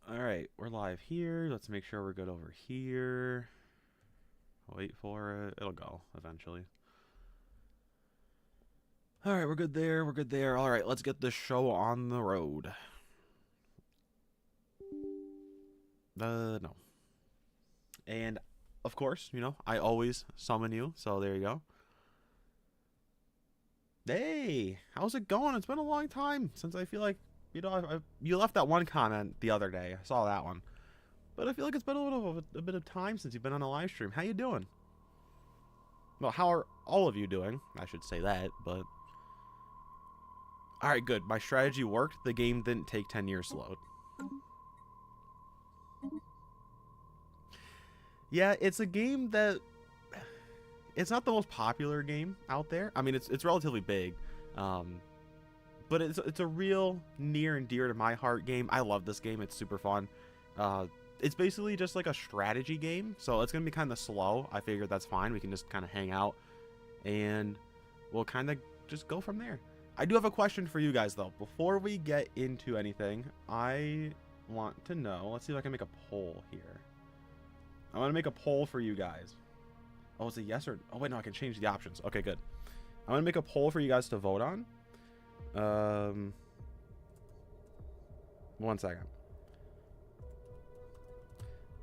Alright, we're live here. Let's make sure we're good over here. Wait for it. It'll go eventually. Alright, we're good there. We're good there. Alright, let's get this show on the road. No. And, of course, you know, I always summon you. So there you go. Hey, how's it going? It's been a long time since I feel like, you know, you left that one comment the other day. I saw that one. But I feel like it's been a bit of time since you've been on a live stream. How you doing? Well, how are all of you doing? I should say that, but... Alright, good. My strategy worked. The game didn't take 10 years to load. Yeah, it's a game that... It's not the most popular game out there. I mean, it's relatively big. But it's a real near and dear to my heart game. I love this game. It's super fun. It's basically just like a strategy game, so it's gonna be kind of slow. I figured that's fine. We can just kind of hang out and we'll kind of just go from there. I do have a question for you guys though. Before we get into anything, I want to know, let's see if I can make a poll here. I want to make a poll for you guys. Oh, it's a yes or... Oh, wait, no, I can change the options. Okay, good. I'm going to make a poll for you guys to vote on. 1 second.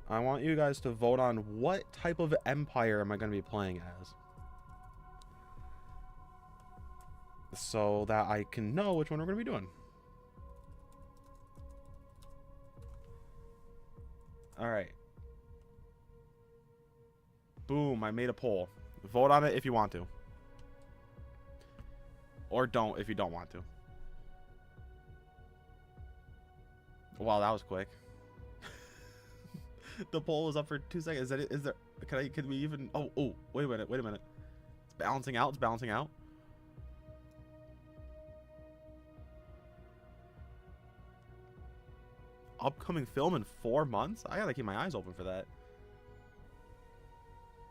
I want you guys to vote on what type of empire am I going to be playing as. So that I can know which one we're going to be doing. Alright. Boom, I made a poll. Vote on it if you want to. Or don't if you don't want to. Wow, that was quick. The poll was up for 2 seconds. Is there can we even... Oh, wait a minute. It's balancing out. Upcoming film in 4 months? I gotta keep my eyes open for that.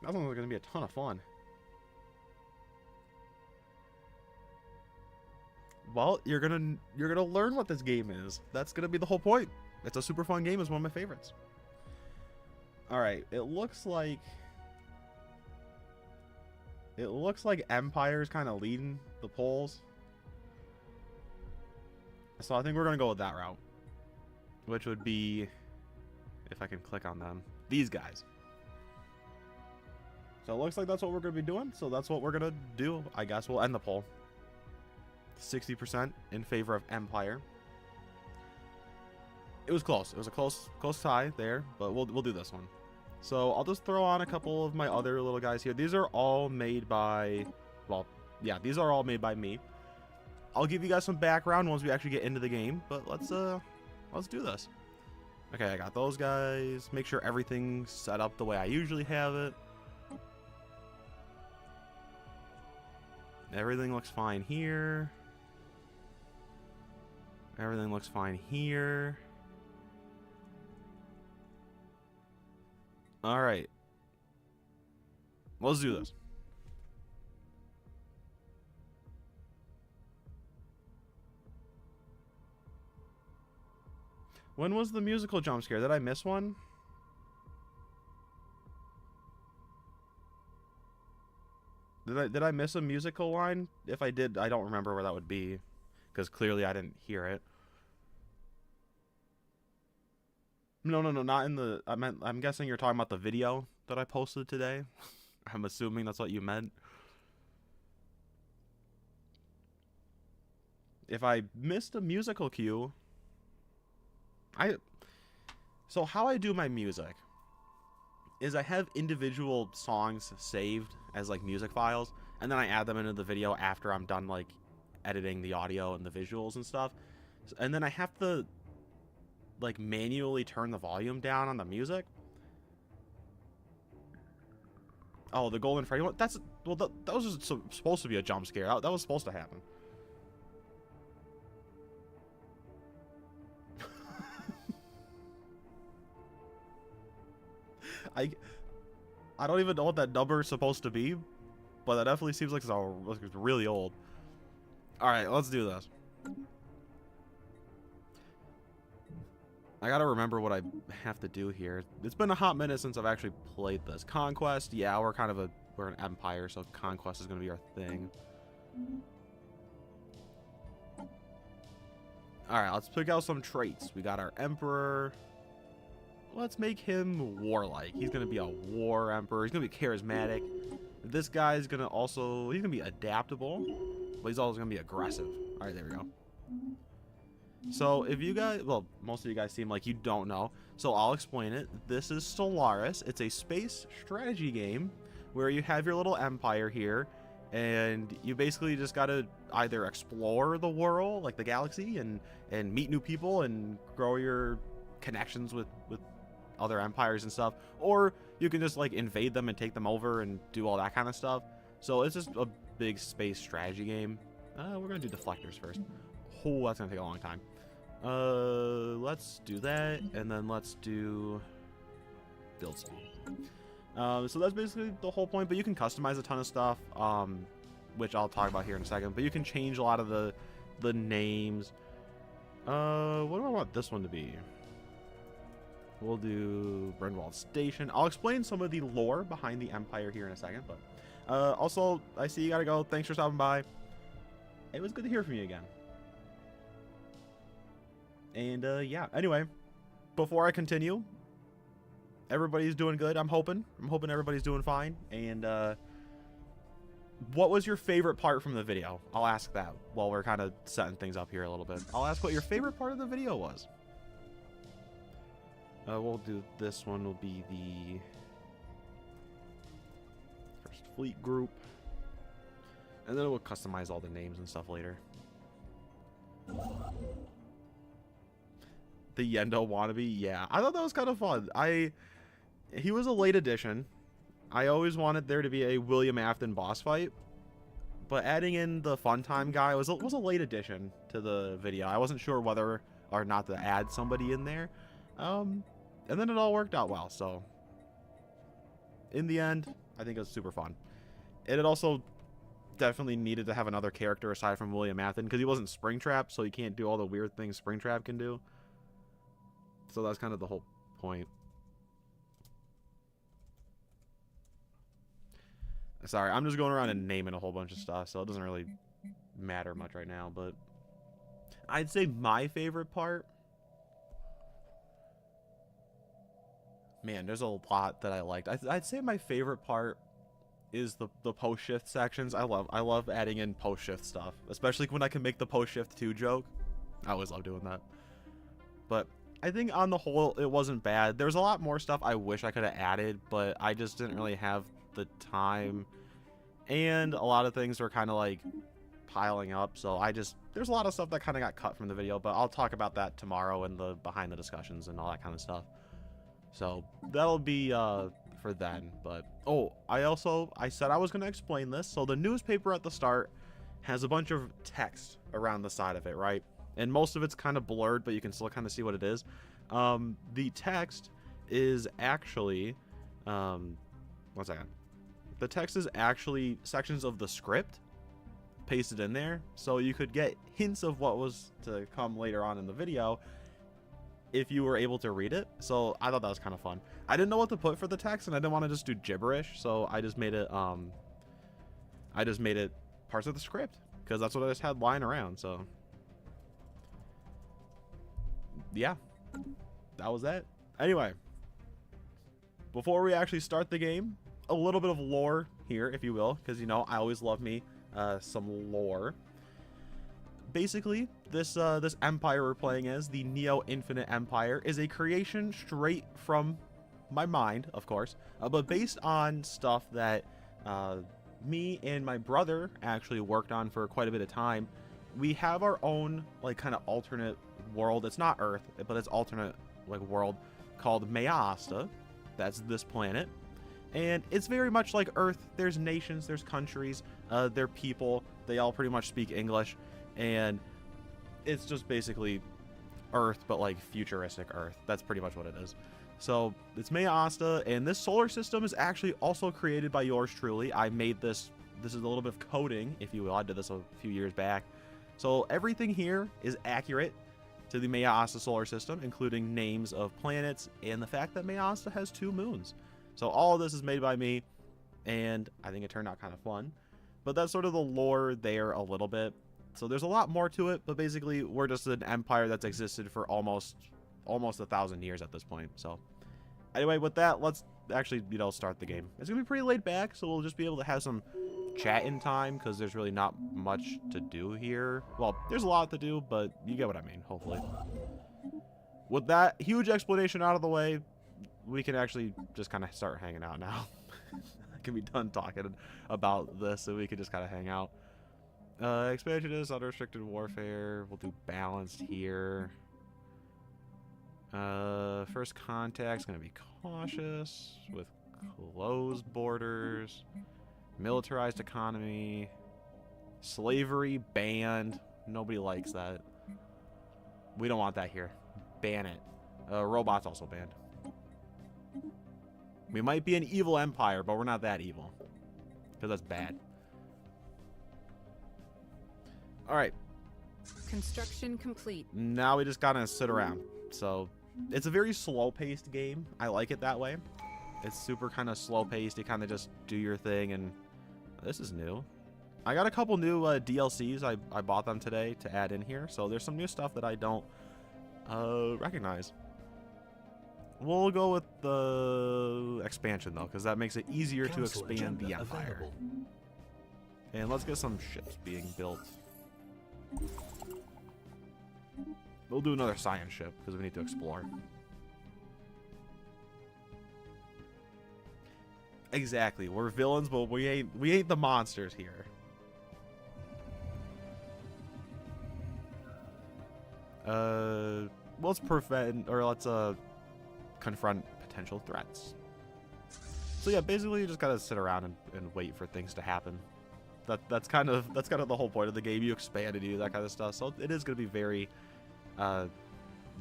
That sounds like gonna be a ton of fun. Well, you're gonna learn what this game is. That's gonna be the whole point. It's a super fun game. It's one of my favorites. Alright, it looks like Empire's kind of leading the polls. So I think we're gonna go with that route. Which would be, if I can click on them, these guys. So it looks like that's what we're going to be doing. So that's what we're going to do. I guess we'll end the poll. 60% in favor of Empire. It was close. It was a close tie there, but we'll do this one. So I'll just throw on a couple of my other little guys here. These are all made by, well, yeah, these are all made by me. I'll give you guys some background once we actually get into the game, but let's do this. Okay, I got those guys. Make sure everything's set up the way I usually have it. Everything looks fine here. Everything looks fine here. Alright. Let's do this. When was the musical jump scare? Did I miss one? Did I miss a musical line? If I did, I don't remember where that would be, because clearly I didn't hear it. No, not in the... I'm guessing you're talking about the video that I posted today. I'm assuming that's what you meant. If I missed a musical cue... So how I do my music is I have individual songs saved as like music files, and then I add them into the video after I'm done like editing the audio and the visuals and stuff. And then I have to like manually turn the volume down on the music. Oh, the Golden Freddy one? That was just supposed to be a jump scare. That was supposed to happen. I don't even know what that number is supposed to be, but that definitely seems like it's really old. Alright, let's do this. I gotta remember what I have to do here. It's been a hot minute since I've actually played this. Conquest, yeah, we're an empire, so conquest is gonna be our thing. Alright, let's pick out some traits. We got our emperor. Let's make him warlike. He's gonna be a war emperor. He's gonna be charismatic. This guy's gonna also, he's gonna be adaptable, but he's also gonna be aggressive. Alright, there we go. So if you guys, well, most of you guys seem like you don't know, so I'll explain it. This is Stellaris. It's a space strategy game where you have your little empire here, and you basically just gotta either explore the world, like the galaxy, and meet new people and grow your connections with other empires and stuff, or you can just like invade them and take them over and do all that kind of stuff. So it's just a big space strategy game. We're gonna do deflectors first. Oh, that's gonna take a long time. Let's do that, and then let's do build small. So that's basically the whole point, but you can customize a ton of stuff, which I'll talk about here in a second, but you can change a lot of the names. What do I want this one to be? We'll do Brynwald Station. I'll explain some of the lore behind the Empire here in a second, but also, I see you gotta go. Thanks for stopping by. It was good to hear from you again. And yeah, anyway, before I continue, everybody's doing good. I'm hoping everybody's doing fine. And what was your favorite part from the video? I'll ask that while we're kind of setting things up here a little bit. I'll ask what your favorite part of the video was. We'll do this one will be the First Fleet group. And then we'll customize all the names and stuff later. The Yendo wannabe, yeah. I thought that was kind of fun. He was a late addition. I always wanted there to be a William Afton boss fight. But adding in the fun time guy was a late addition to the video. I wasn't sure whether or not to add somebody in there. And then it all worked out well, so in the end, I think it was super fun. It had also definitely needed to have another character aside from William Afton, because he wasn't Springtrap, so he can't do all the weird things Springtrap can do. So that's kind of the whole point. Sorry, I'm just going around and naming a whole bunch of stuff, so it doesn't really matter much right now, but I'd say my favorite part, man, there's a lot that I liked. I'd say my favorite part is the post-shift sections. I love adding in post-shift stuff, especially when I can make the post-shift 2 joke. I always love doing that. But I think on the whole, it wasn't bad. There was a lot more stuff I wish I could have added, but I just didn't really have the time. And a lot of things were kind of like piling up, so there's a lot of stuff that kind of got cut from the video, but I'll talk about that tomorrow in the behind the discussions and all that kind of stuff. So that'll be for then. But oh, I said I was going to explain this. So the newspaper at the start has a bunch of text around the side of it, right? And most of it's kind of blurred, but you can still kind of see what it is. The text is actually one second. The text is actually sections of the script pasted in there, so you could get hints of what was to come later on in the video if you were able to read it. So I thought that was kind of fun. I didn't know what to put for the text, and I didn't want to just do gibberish, so I just made it parts of the script, because that's what I just had lying around. So yeah, that was that. Anyway, before we actually start the game, a little bit of lore here, if you will, because, you know, I always love me some lore. Basically, this empire we're playing as, the Neo Infinite Empire, is a creation straight from my mind, of course, but based on stuff that me and my brother actually worked on for quite a bit of time. We have our own, like, kind of alternate world. It's not Earth, but it's alternate, like, world called Mayasta. That's this planet. And it's very much like Earth. There's nations, there's countries, they're people. They all pretty much speak English. And it's just basically Earth, but like futuristic Earth. That's pretty much what it is. So it's Mayasta, and this solar system is actually also created by yours truly. I made this. This is a little bit of coding, if you will. I did this a few years back. So everything here is accurate to the Mayasta solar system, including names of planets and the fact that Mayasta has 2 moons. So all of this is made by me, and I think it turned out kind of fun. But that's sort of the lore there a little bit. So there's a lot more to it, but basically we're just an empire that's existed for almost 1,000 years at this point. So anyway, with that, let's actually, start the game. It's gonna be pretty laid back, so we'll just be able to have some chat-in time, because there's really not much to do here. Well, there's a lot to do, but you get what I mean, hopefully. With that huge explanation out of the way, we can actually just kind of start hanging out now. I can be done talking about this, so we can just kind of hang out. Expansionist, unrestricted warfare. We'll do balanced here. First contact's gonna be cautious with closed borders. Militarized economy. Slavery banned. Nobody likes that. We don't want that here. Ban it. Robots also banned. We might be an evil empire, but we're not that evil. Because that's bad. Alright. Construction complete. Now we just gotta sit around. So, it's a very slow-paced game. I like it that way. It's super kind of slow-paced. You kind of just do your thing, and this is new. I got a couple new DLCs. I bought them today to add in here. So there's some new stuff that I don't recognize. We'll go with the expansion, though, because that makes it easier to expand the empire. Available. And let's get some ships being built. We'll do another science ship, because we need to explore. Exactly. We're villains, but we ain't the monsters here. Let's prevent, or let's confront potential threats. So yeah, basically you just gotta sit around and wait for things to happen. That's kind of the whole point of the game. You expand and you do that kind of stuff. So it is gonna be very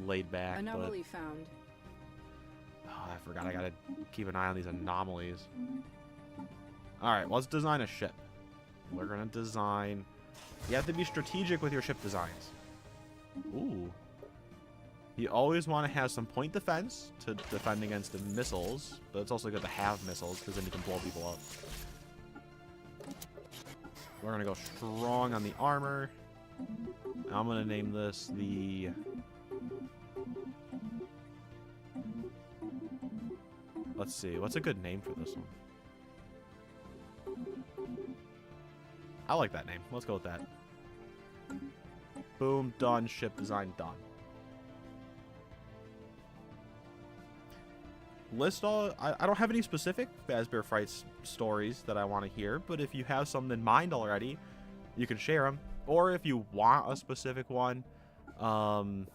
laid back. Anomaly found. Oh, I forgot. I gotta keep an eye on these anomalies. Alright, let's design a ship. We're gonna design... You have to be strategic with your ship designs. Ooh. You always want to have some point defense to defend against the missiles, but it's also good to have missiles, because then you can blow people up. We're gonna go strong on the armor. I'm gonna name this the... Let's see, what's a good name for this one? I like that name. Let's go with that. Boom, done. Ship design done. List all... I don't have any specific Fazbear Frights stories that I want to hear, but if you have some in mind already, you can share them. Or if you want a specific one, trying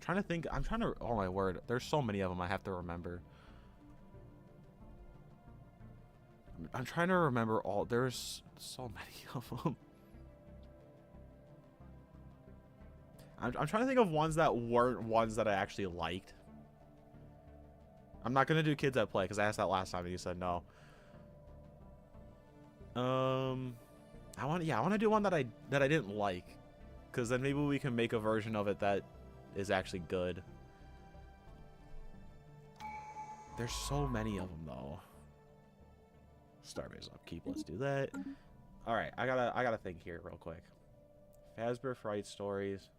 to think. I'm trying to... Oh my word. There's so many of them I have to remember. I'm trying to remember all... There's so many of them. I'm trying to think of ones that weren't ones that I actually liked. I'm not going to do Kids at Play because I asked that last time and you said no. I want to do one that I didn't like, because then maybe we can make a version of it that is actually good. There's so many of them though. Starbase upkeep, let's do that. All right, I gotta think here real quick. Fazbear Fright stories.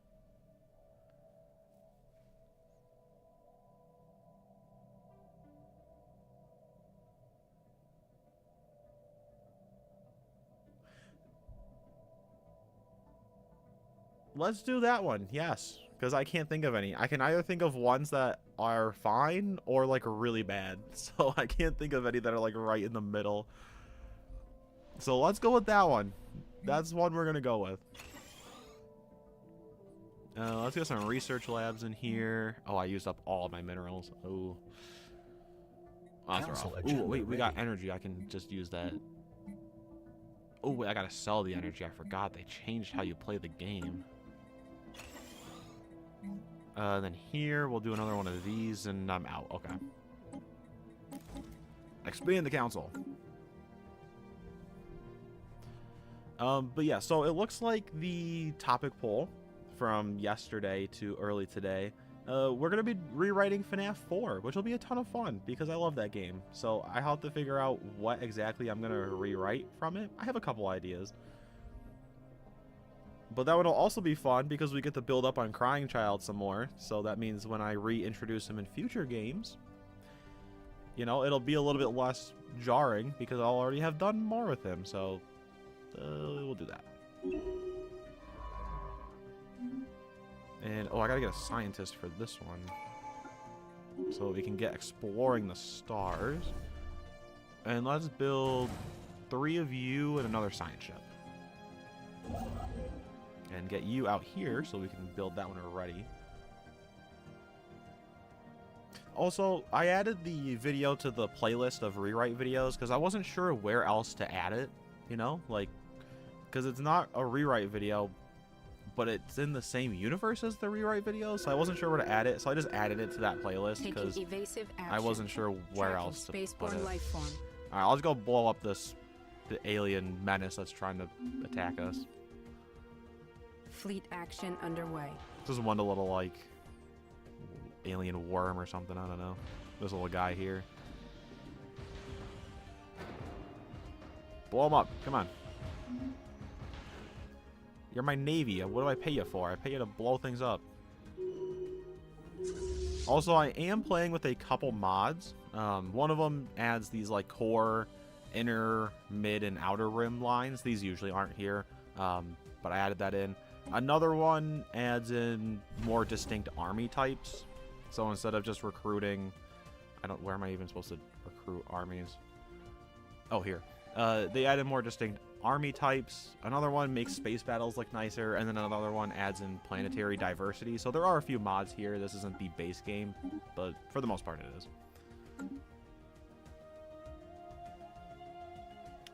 Let's do that one, yes. Because I can't think of any. I can either think of ones that are fine or like really bad. So I can't think of any that are like right in the middle. So let's go with that one. That's one we're going to go with. Let's get some research labs in here. Oh, I used up all of my minerals. Oh. Ooh, wait, we got energy. I can just use that. Oh, wait, I got to sell the energy. I forgot they changed how you play the game. Then here, we'll do another one of these, and I'm out. Okay. Expand the council. But yeah, so it looks like the topic poll from yesterday to early today, we're going to be rewriting FNAF 4, which will be a ton of fun because I love that game. So I have to figure out what exactly I'm going to rewrite from it. I have a couple ideas. But that would also be fun because we get to build up on Crying Child some more. So that means when I reintroduce him in future games, you know, it'll be a little bit less jarring because I'll already have done more with him. So we'll do that. And, oh, I gotta get a scientist for this one. So we can get exploring the stars. And let's build 3 of you and another science ship. And get you out here so we can build that one already. Also, I added the video to the playlist of rewrite videos because I wasn't sure where else to add it, you know? Like, because it's not a rewrite video, but it's in the same universe as the rewrite video, so I wasn't sure where to add it, so I just added it to that playlist because I wasn't sure where else to put it. Life form. Alright, I'll just go blow up the alien menace that's trying to attack us. Fleet action underway. This is one little, like, alien worm or something, I don't know. This little guy here. Blow him up, come on. You're my Navy. What do I pay you for? I pay you to blow things up. Also, I am playing with a couple mods. One of them adds these like core, inner, mid, and outer rim lines. These usually aren't here, but I added that in. Another one adds in more distinct army types. So instead of just recruiting, where am I even supposed to recruit armies? Oh, here. They added more distinct army types. Another one makes space battles look nicer, and then another one adds in planetary diversity. So there are a few mods here. This isn't the base game, but for the most part it is.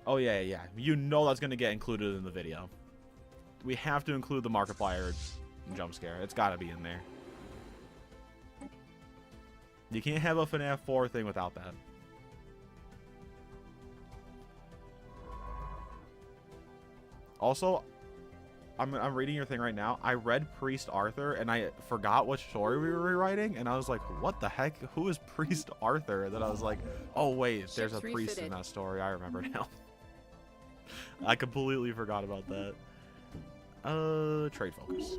Oh yeah, yeah. You know that's going to get included in the video. We have to include the Markiplier jump scare. It's got to be in there. You can't have a FNAF 4 thing without that. Also, I'm reading your thing right now. I read Priest Arthur, and I forgot what story we were rewriting, and I was like, what the heck? Who is Priest Arthur? And then I was like, oh, wait, there's a priest in that story. I remember now. I completely forgot about that. Trade focus.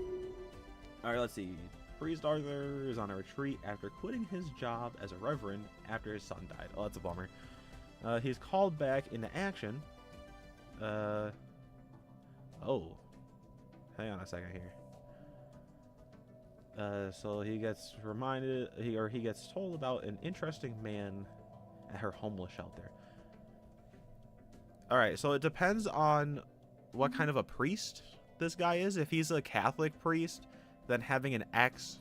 All right, let's see. Priest Arthur is on a retreat after quitting his job as a reverend after his son died. Oh, that's a bummer. He's called back into action. Oh, hang on a second here. So he gets reminded, he gets told about an interesting man at her homeless shelter. All right, so it depends on what kind of a priest this guy is. If he's a Catholic priest, then having an X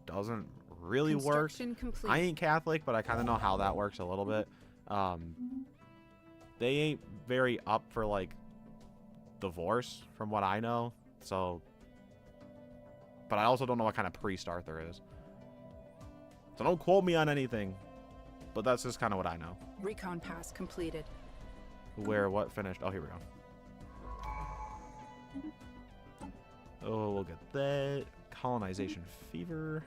doesn't really work. I ain't Catholic, but I kind of know how that works a little bit. They ain't very up for like divorce from what I know, so, but I also don't know what kind of priest Arthur is, so don't quote me on anything, but that's just kind of what I know. Recon pass completed. What finished? Oh, here we go. Oh, we'll get that. Colonization fever.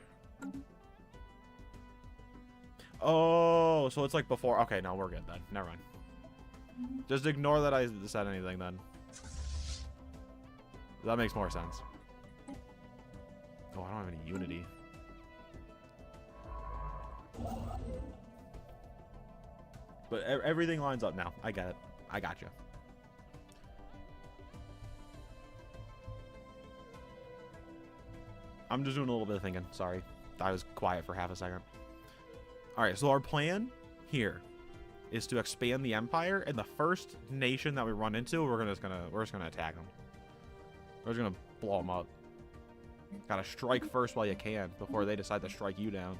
Oh, so it's like before. Okay, no, we're good then. Never mind. Just ignore that I said anything then. That makes more sense. Oh, I don't have any unity. But everything lines up now. I get it. I got you. I'm just doing a little bit of thinking. Sorry. I was quiet for half a second. Alright, so our plan here is to expand the empire, and the first nation that we run into, we're just gonna attack them. We're just gonna blow them up. Gotta strike first while you can before they decide to strike you down.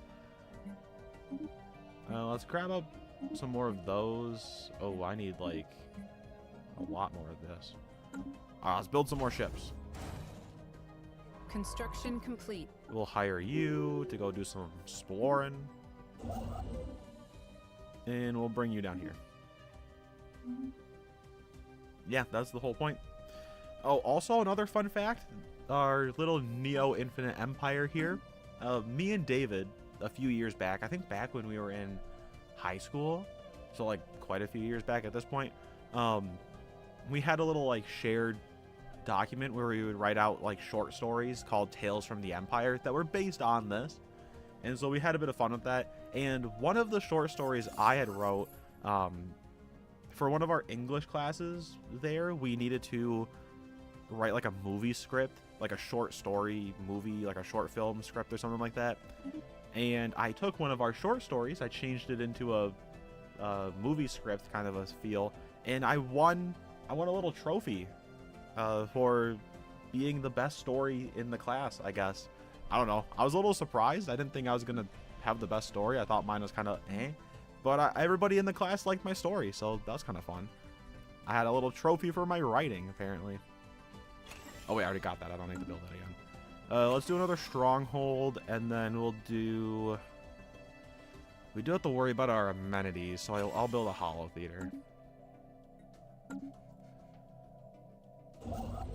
Let's grab up some more of those. Oh, I need like a lot more of this. Let's build some more ships. Construction complete. We'll hire you to go do some exploring. And we'll bring you down here. Yeah, that's the whole point. Oh, also another fun fact. our little Neo Infinite Empire here. Me and David, a few years back, I think back when we were in high school, so like quite a few years back at this point, we had a little like shared document where we would write out like short stories called Tales from the Empire that were based on this. And so we had a bit of fun with that. And one of the short stories I had wrote, for one of our English classes there, we needed to write like a movie script, like a short story movie, like a short film script or something like that. And I took one of our short stories, I changed it into a movie script kind of a feel, and I won a little trophy for being the best story in the class, I guess. I don't know. I was a little surprised. I didn't think I was going to have the best story. I thought mine was kind of eh. But everybody in the class liked my story, so that was kind of fun. I had a little trophy for my writing, apparently. Oh, wait, I already got that. I don't need to build that again. Let's do another stronghold, and then we'll do... We do have to worry about our amenities, so I'll build a hollow theater.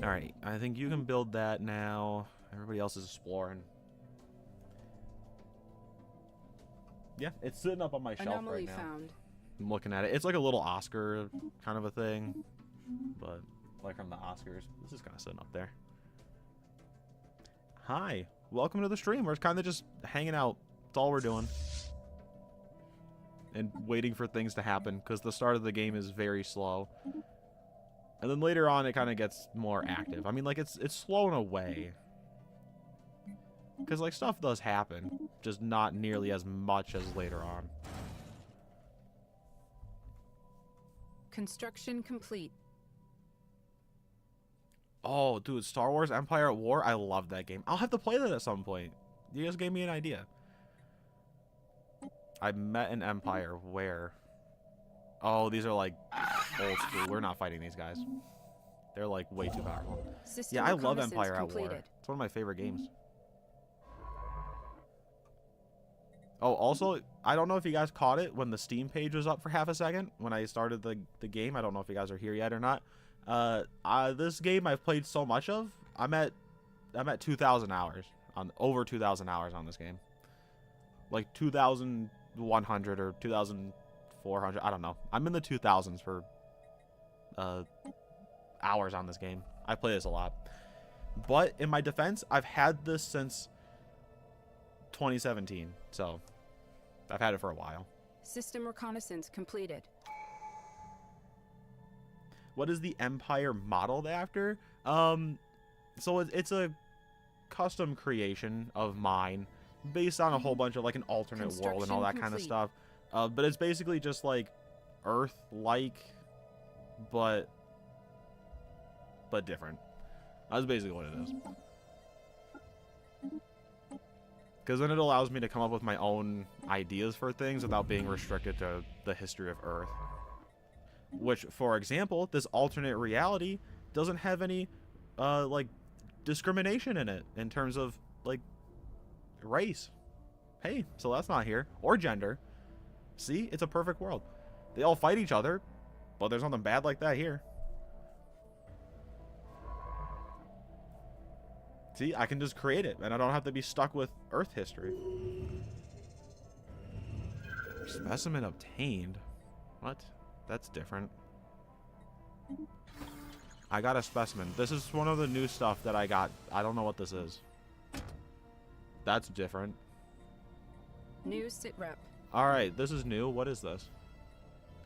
Alright, I think you can build that now. Everybody else is exploring. Yeah, it's sitting up on my shelf Anomaly right now. found. I'm looking at it. It's like a little Oscar kind of a thing. But, like from the Oscars. This is kind of sitting up there. Hi. Welcome to the stream. We're kind of just hanging out. That's all we're doing. And waiting for things to happen, because the start of the game is very slow. And then later on, it kind of gets more active. I mean, like, it's slow in a way. Because, like, stuff does happen, just not nearly as much as later on. Construction complete. Oh, dude, Star Wars Empire at War? I love that game. I'll have to play that at some point. You guys gave me an idea. I met an Empire. Where? Oh, these are, like, old school. We're not fighting these guys. They're, like, way too powerful. System Yeah, I love reconnaissance Empire at War. completed. It's one of my favorite games. Oh, also, I don't know if you guys caught it when the Steam page was up for half a second when I started the game. I don't know if you guys are here yet or not. This game I've played so much of. I'm at 2,000 hours on over 2,000 hours on this game. Like 2,100 or 2,400. I don't know. I'm in the 2,000s for hours on this game. I play this a lot. But in my defense, I've had this since 2017, so I've had it for a while. System reconnaissance completed. What is the Empire modeled after? So it's a custom creation of mine based on a whole bunch of like an alternate world and all that kind of stuff. But it's basically just like Earth-like, but different. That's basically what it is. Because then it allows me to come up with my own ideas for things without being restricted to the history of Earth. Which, for example, this alternate reality doesn't have any, like, discrimination in it in terms of, like, race. Hey, so that's not here. Or gender. See? It's a perfect world. They all fight each other, but there's nothing bad like that here. See, I can just create it, and I don't have to be stuck with Earth history. Specimen obtained? What? That's different. I got a specimen. This is one of the new stuff that I got. I don't know what this is. That's different. New sit rep. Alright, this is new. What is this?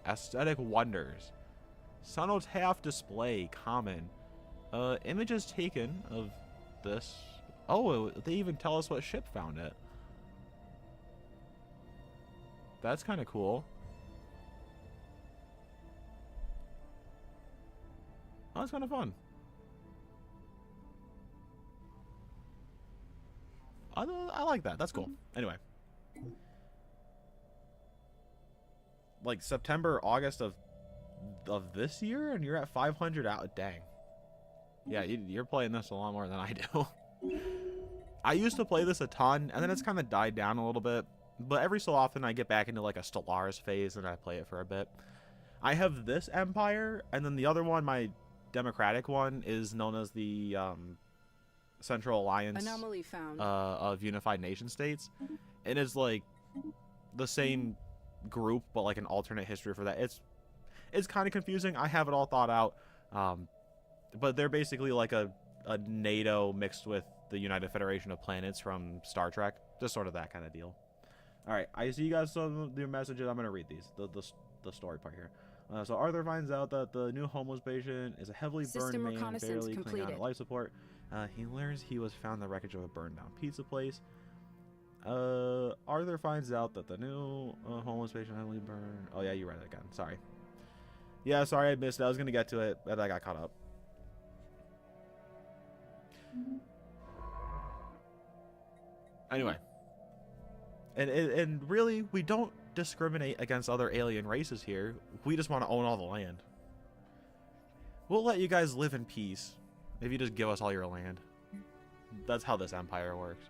Aesthetic Wonders. Sonotaph display. Common. Images taken of this. Oh, they even tell us what ship found it. That's kind of cool. Oh, that's kind of fun. I like that. That's cool. Anyway. Like September, August of this year, and you're at 500 out. Dang. Yeah, you're playing this a lot more than I do. I used to play this a ton, and then it's kind of died down a little bit. But every so often, I get back into like a Stellaris phase, and I play it for a bit. I have this Empire, and then the other one, my Democratic one, is known as the Central Alliance Anomaly found. of unified nation states, and it's like the same group but like an alternate history for that. It's kind of confusing. I have it all thought out, but they're basically like a NATO mixed with the United Federation of Planets from Star Trek, just sort of that kind of deal. All right, I see you guys some of your messages. I'm gonna read these, the story part here. So Arthur finds out that the new homeless patient is a heavily burned System man, reconnaissance barely clinging on completed. to life support. He learns he was found in the wreckage of a burned down pizza place. Arthur finds out that the new homeless patient heavily burned. Oh yeah, you read it again. Sorry. Yeah, sorry I missed it. I was gonna get to it, but I got caught up. Anyway, and really, we don't discriminate against other alien races here. We just want to own all the land. We'll let you guys live in peace if you just give us all your land. That's how this empire works.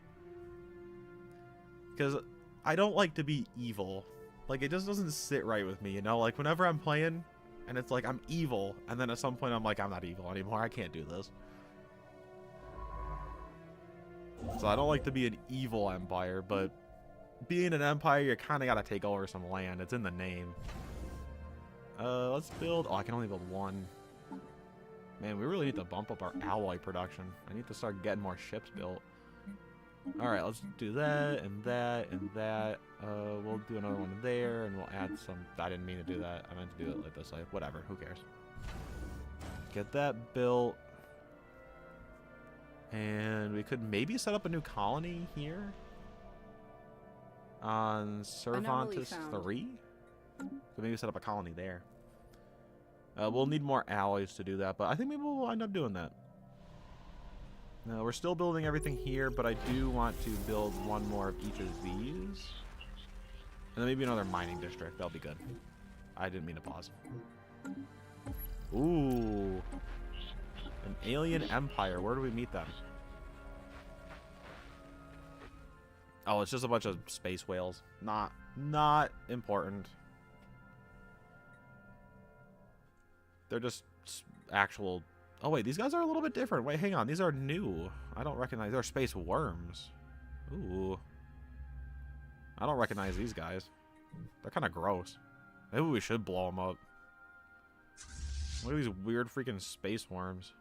Because I don't like to be evil. Like, it just doesn't sit right with me, you know? Like, whenever I'm playing and it's like I'm evil, and then at some point I'm like, I'm not evil anymore. I can't do this. So I don't like to be an evil empire, but being an empire, you kind of got to take over some land. It's in the name. Let's build... Oh, I can only build one. Man, we really need to bump up our alloy production. I need to start getting more ships built. Alright, let's do that, and that, and that. We'll do another one there, and we'll add some... I didn't mean to do that. I meant to do it like this way. Whatever, who cares? Get that built. And we could maybe set up a new colony here on Cervantes 3. Could maybe set up a colony there. We'll need more alloys to do that, but I think maybe we'll end up doing that. No, we're still building everything here, but I do want to build one more of each of these. And then maybe another mining district. That'll be good. I didn't mean to pause. Ooh. An alien empire. Where do we meet them? Oh, it's just a bunch of space whales. Not important. They're just actual... Oh, wait. These guys are a little bit different. Wait, hang on. These are new. I don't recognize... They're space worms. Ooh. I don't recognize these guys. They're kind of gross. Maybe we should blow them up. What are these weird freaking space worms?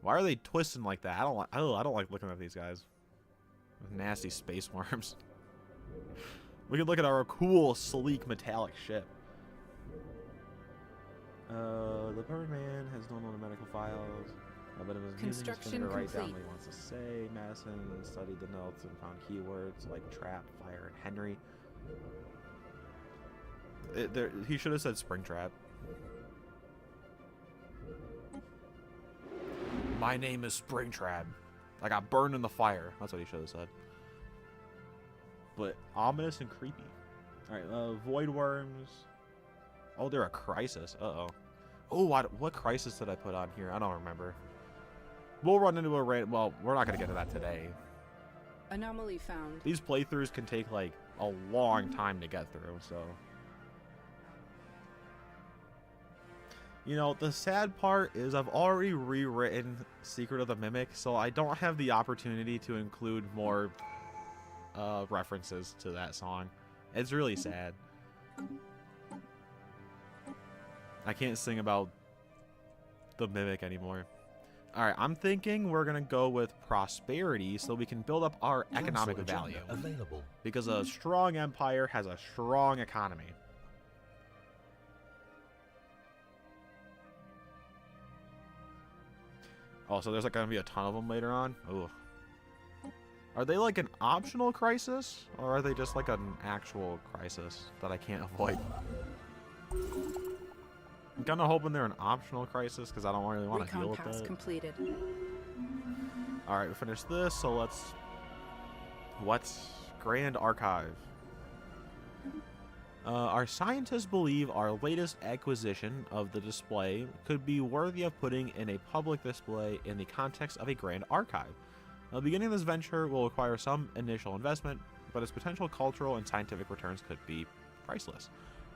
Why are they twisting like that? I don't like looking at these guys. Nasty space worms. We can look at our cool, sleek, metallic ship. The Birdman has no known medical files. But it was using his finger to write down what he wants to say. Madison studied the notes and found keywords like trap, fire, and Henry. He should have said Springtrap. My name is Springtrap. I got burned in the fire. That's what he should have said. But ominous and creepy. Alright, void worms. Oh, they're a crisis. Uh-oh. Oh, what crisis did I put on here? I don't remember. We'll run into a raid. Well, we're not going to get to that today. Anomaly found. These playthroughs can take, like, a long time to get through, so... You know, the sad part is I've already rewritten Secret of the Mimic, so I don't have the opportunity to include more references to that song. It's really sad. I can't sing about the Mimic anymore. Alright, I'm thinking we're going to go with prosperity so we can build up our economic value. Available. Because a strong empire has a strong economy. Oh, so there's like going to be a ton of them later on? Ooh. Are they like an optional crisis? Or are they just like an actual crisis that I can't avoid? I'm kind of hoping they're an optional crisis because I don't really want to deal with that. Completed. Alright, we finished this, so let's... What's Grand Archive? Our scientists believe our latest acquisition of the display could be worthy of putting in a public display in the context of a grand archive. The beginning of this venture will require some initial investment, but its potential cultural and scientific returns could be priceless.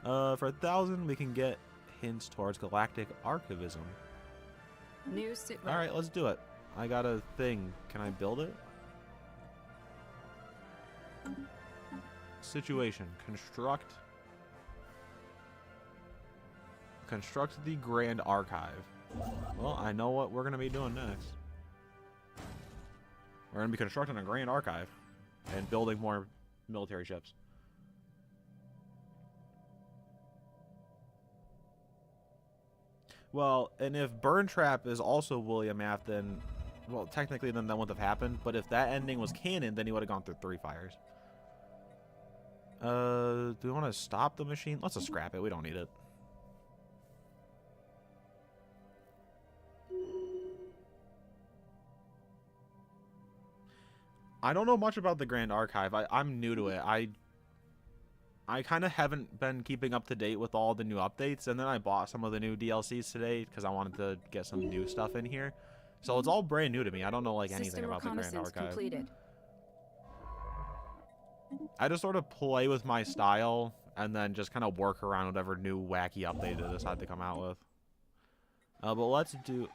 For 1,000, we can get hints towards galactic archivism. New sit rep. All right, let's do it. I got a thing. Can I build it? Situation. Construct the Grand Archive. Well, I know what we're going to be doing next. We're going to be constructing a Grand Archive and building more military ships. Well, and if Burn Trap is also William Afton, well, technically then that wouldn't have happened, but if that ending was canon, then he would have gone through 3 fires. Do we want to stop the machine? Let's just scrap it. We don't need it. I don't know much about the Grand Archive. I'm new to it. I kind of haven't been keeping up to date with all the new updates, and then I bought some of the new DLCs today because I wanted to get some new stuff in here. So it's all brand new to me. I don't know like anything about the Grand Archive. Completed. I just sort of play with my style and then just kind of work around whatever new wacky update they decide to come out with. But let's do...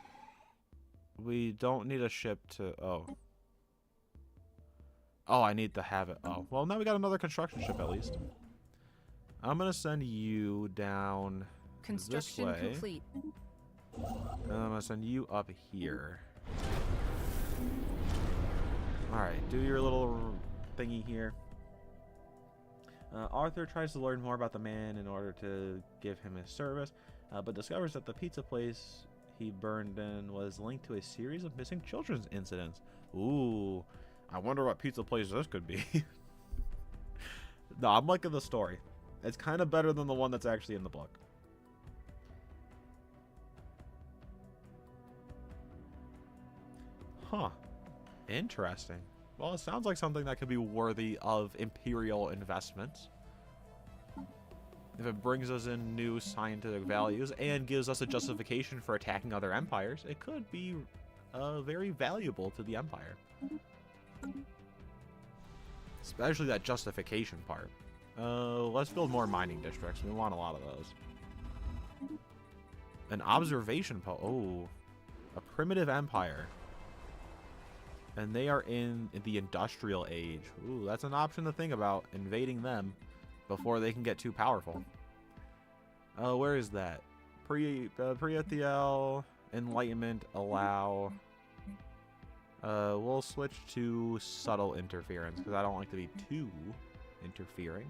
We don't need a ship to... Oh, I need to have it. Oh, well, now we got another construction ship at least. I'm going to send you down Construction this way. complete. And I'm going to send you up here. Alright, do your little thingy here. Arthur tries to learn more about the man in order to give him his service, but discovers that the pizza place he burned in was linked to a series of missing children's incidents. Ooh, I wonder what pizza place this could be. No, I'm liking the story. It's kind of better than the one that's actually in the book. Huh. Interesting. Well, it sounds like something that could be worthy of Imperial investments. If it brings us in new scientific values and gives us a justification for attacking other empires, it could be very valuable to the Empire. Especially that justification part. Let's build more mining districts. We want a lot of those. An observation post. Oh, a primitive empire. And they are in the industrial age. Ooh, that's an option to think about, invading them before they can get too powerful. Where is that? Pre-Ethiel, Enlightenment, allow. We'll switch to subtle interference because I don't like to be too interfering.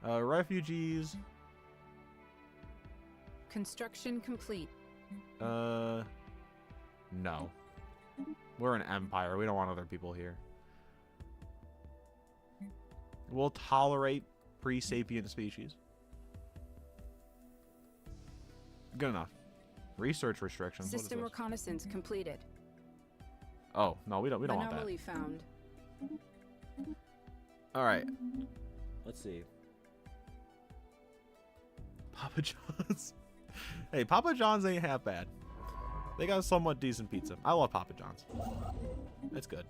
Refugees. Construction complete. No. We're an empire. We don't want other people here. We'll tolerate pre-sapient species. Good enough. Research restrictions. System reconnaissance completed. Oh, no, we don't want that. Anomaly found. All right. Let's see. Papa John's. Hey, Papa John's ain't half bad. They got somewhat decent pizza. I love Papa John's. It's good.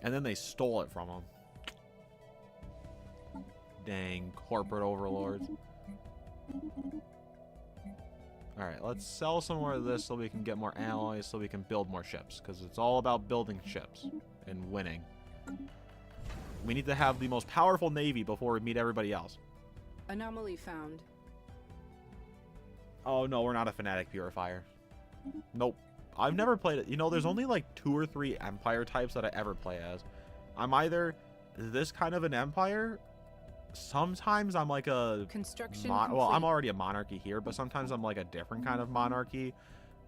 And then they stole it from them. Dang, corporate overlords. Alright, let's sell some more of this so we can get more alloys, so we can build more ships. Because it's all about building ships and winning. We need to have the most powerful navy before we meet everybody else. Anomaly found. Oh, no, we're not a fanatic purifier. Nope. I've never played it. You know, there's only like 2 or 3 empire types that I ever play as. I'm either this kind of an empire. Sometimes I'm like a... well, I'm already a monarchy here, but sometimes I'm like a different kind of monarchy.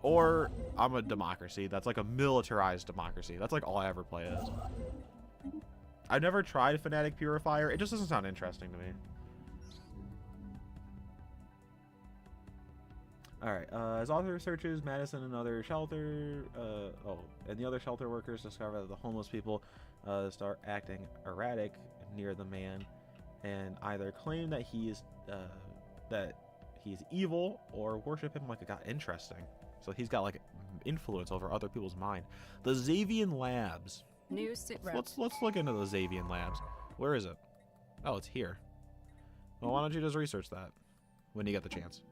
Or I'm a democracy. That's like a militarized democracy. That's like all I ever play as. I've never tried fanatic purifier. It just doesn't sound interesting to me. Alright, as Arthur searches Madison and other shelter, and the other shelter workers discover that the homeless people start acting erratic near the man, and either claim that he's evil or worship him like a god. Interesting. So he's got like influence over other people's mind. The Xavian Labs. New sit rep. Let's look into the Xavian Labs. Where is it? Oh, it's here. Well, why don't you just research that when you get the chance?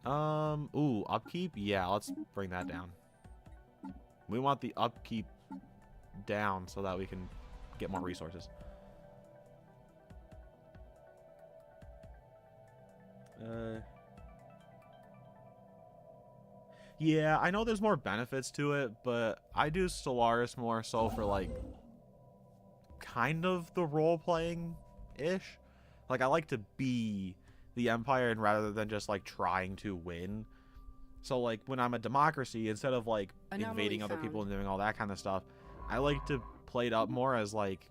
Ooh, upkeep? Yeah, let's bring that down. We want the upkeep down so that we can get more resources. Yeah, I know there's more benefits to it, but I do Stellaris more so for, like, kind of the role-playing-ish. Like, I like to be the Empire and rather than just, like, trying to win. So, like, when I'm a democracy, instead of, like, invading other people and doing all that kind of stuff, I like to play it up more as, like,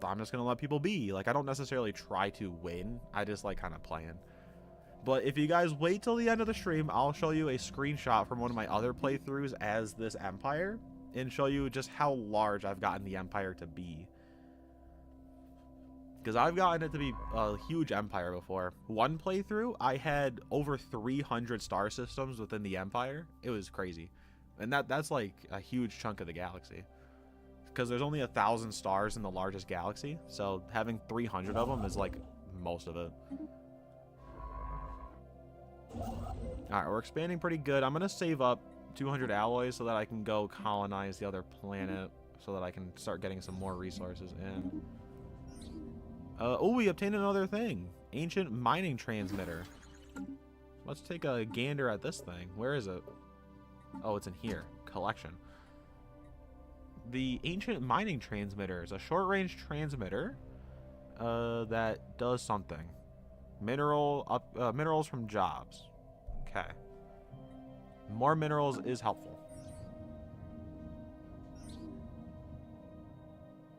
I'm just going to let people be. Like, I don't necessarily try to win. I just, like, kind of playing. But if you guys wait till the end of the stream, I'll show you a screenshot from one of my other playthroughs as this Empire and show you just how large I've gotten the Empire to be. Because I've gotten it to be a huge Empire before. One playthrough, I had over 300 star systems within the Empire. It was crazy. And that's like a huge chunk of the galaxy. Because there's only 1,000 stars in the largest galaxy. So having 300 of them is like most of it. Alright, we're expanding pretty good. I'm going to save up 200 alloys so that I can go colonize the other planet. So that I can start getting some more resources in. Oh, we obtained another thing. Ancient mining transmitter. Let's take a gander at this thing. Where is it? Oh, it's in here. Collection. The ancient mining transmitter is a short-range transmitter that does something. Minerals from jobs. Okay. More minerals is helpful.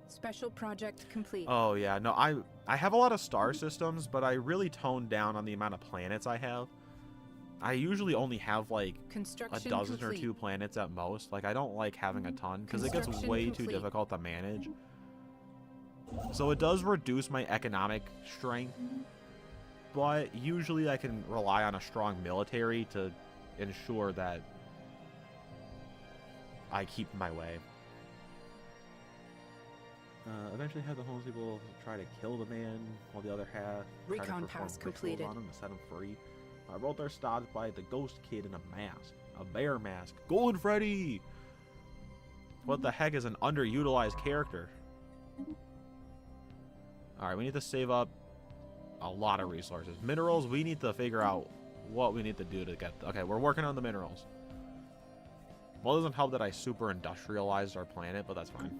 Special project complete. Oh yeah, no, I have a lot of star systems, but I really toned down on the amount of planets I have. I usually only have like a dozen or 2 planets at most. Like I don't like having a ton because it gets way too difficult to manage. So it does reduce my economic strength, but usually I can rely on a strong military to ensure that I keep my way. Eventually have the homeless people try to kill the man, while the other half recon pass completed on him to set him free. I wrote their stopped by the ghost kid in a mask, a bear mask. Golden Freddy! What the heck is an underutilized character? Alright, we need to save up a lot of resources. Minerals, we need to figure out what we need to do to get... Okay, we're working on the minerals. Well, it doesn't help that I super industrialized our planet, but that's fine.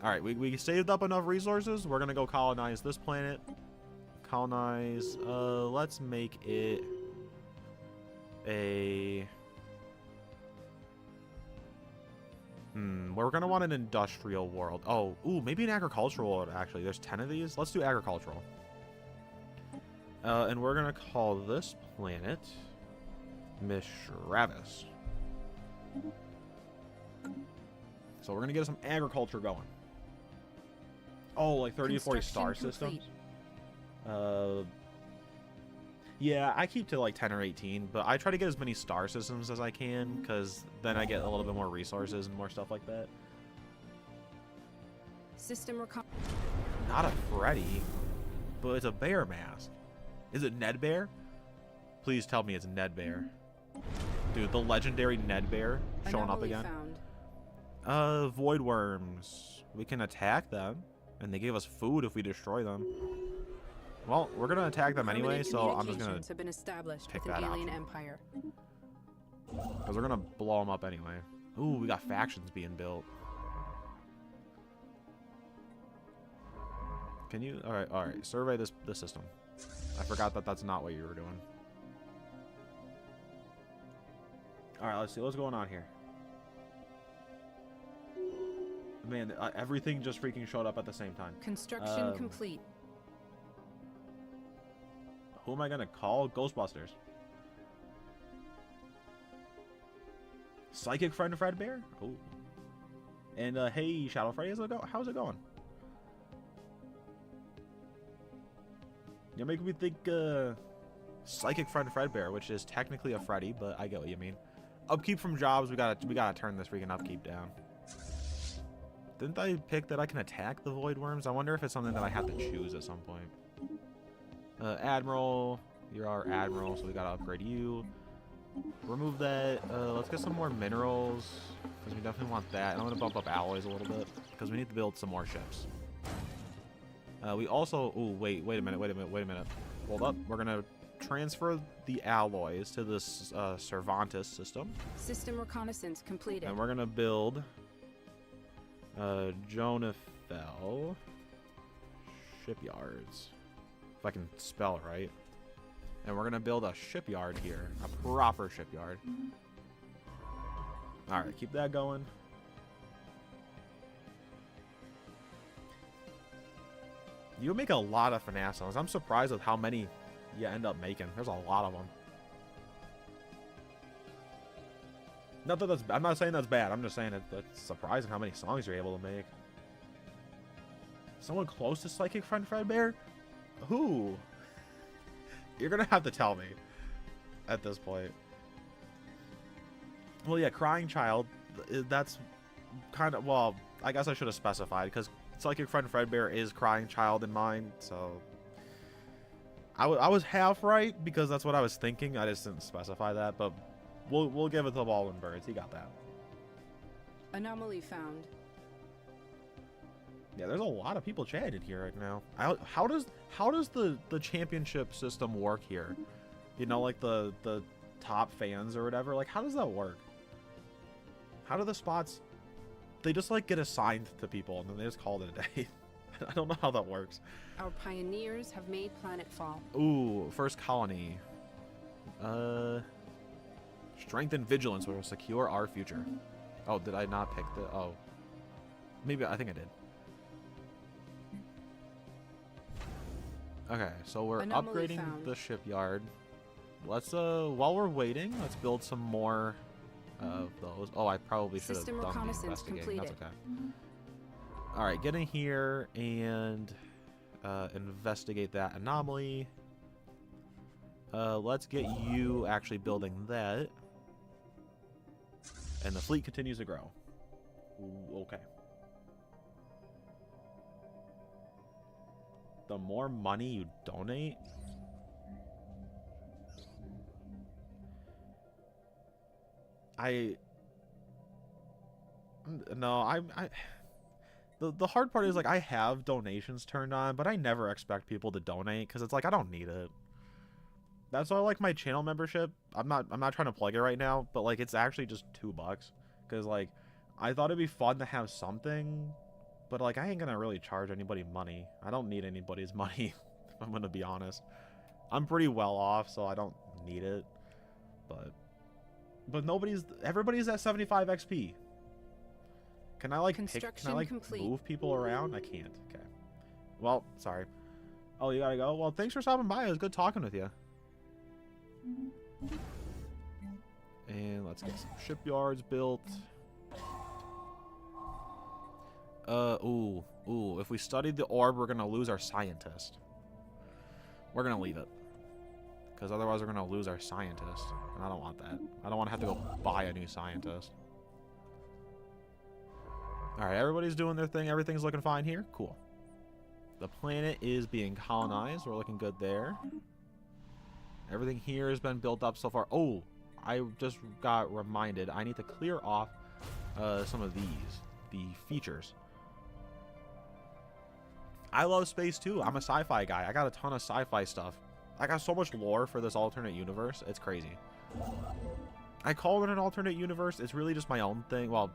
Alright, we saved up enough resources. We're gonna go colonize this planet. Colonize... let's make it... a... we're gonna want an industrial world. Oh, ooh, maybe an agricultural world, actually. There's 10 of these. Let's do agricultural. And we're gonna call this planet... Mishravis. So we're gonna get some agriculture going. Oh, like 30 to 40 star systems. Yeah, I keep to like 10 or 18, but I try to get as many star systems as I can, because then I get a little bit more resources and more stuff like that. System recon. Not a Freddy, but it's a bear mask. Is it Ned Bear? Please tell me it's Ned Bear. Dude, the legendary Ned Bear showing up again. Void worms. We can attack them, and they give us food if we destroy them. Well, we're gonna attack them anyway, so I'm just gonna have been established pick with that an alien option. empire. Because we're gonna blow them up anyway. Ooh, we got factions being built. Can you? All right. Survey this system. I forgot that that's not what you were doing. All right, let's see what's going on here. Man, everything just freaking showed up at the same time. Construction complete. Who am I gonna call? Ghostbusters. Psychic friend Fredbear? Oh. And hey, Shadow Freddy, how's it going? You're making me think Psychic friend Fredbear, which is technically a Freddy, but I get what you mean. Upkeep from jobs, we gotta turn this freaking upkeep down. Didn't I pick that I can attack the void worms? I wonder if it's something that I have to choose at some point. Admiral, You're our admiral, so we gotta upgrade you. Remove that. Let's get some more minerals, because we definitely want that. And I'm gonna bump up alloys a little bit, because we need to build some more ships. We also... Ooh, wait a minute. Hold up. We're gonna transfer the alloys to this Cervantes system. System reconnaissance completed. And we're gonna build Jonafel shipyards, if I can spell right. And we're gonna build a shipyard here, a proper shipyard. All right, keep that going. You make a lot of finassos. I'm surprised with how many you end up making. There's a lot of them. Not that that's, I'm not saying that's bad. I'm just saying that's surprising how many songs you're able to make. Someone close to Psychic Friend Fredbear? Who? You're gonna have to tell me at this point. Well, yeah, Crying Child. That's kind of, well, I guess I should have specified, because Psychic Friend Fredbear is Crying Child in mine, so I was half right, because that's what I was thinking. I just didn't specify that, but we'll give it to Baldwin Birds. He got that. Anomaly found. Yeah, there's a lot of people chatting here right now. How does the championship system work here? You know, like the top fans or whatever. Like, how does that work? How do the spots? They just like get assigned to people and then they just call it a day. I don't know how that works. Our pioneers have made planetfall. Ooh, first colony. Strength and vigilance will secure our future. Oh, did I not pick the? Oh, maybe I think I did. Okay, so we're Anomaly upgrading found. the shipyard. Let's while we're waiting, let's build some more of those. Oh, I probably should have System done the reconnaissance investigating. That's completed. okay. All right, get in here and investigate that anomaly. Let's get you actually building that, and the fleet continues to grow. Ooh, okay. The more money you donate, the hard part is, like, I have donations turned on, but I never expect people to donate because it's like I don't need it. That's why I like my channel membership. I'm not trying to plug it right now, but like it's actually just $2 because like I thought it'd be fun to have something. But, like, I ain't gonna really charge anybody money. I don't need anybody's money, if I'm gonna be honest. I'm pretty well off, so I don't need it. But everybody's at 75 XP. Can I, like, move people around? I can't. Okay. Well, sorry. Oh, you gotta go? Well, thanks for stopping by. It was good talking with you. And let's get some shipyards built. Ooh, if we studied the orb, we're gonna lose our scientist. We're gonna leave it. Because otherwise we're gonna lose our scientist. And I don't want that. I don't want to have to go buy a new scientist. Alright, everybody's doing their thing. Everything's looking fine here. Cool. The planet is being colonized. We're looking good there. Everything here has been built up so far. Oh, I just got reminded. I need to clear off some of these. The features. I love space too. I'm a sci-fi guy. I got a ton of sci-fi stuff. I got so much lore for this alternate universe. It's crazy. I call it an alternate universe. It's really just my own thing. Well,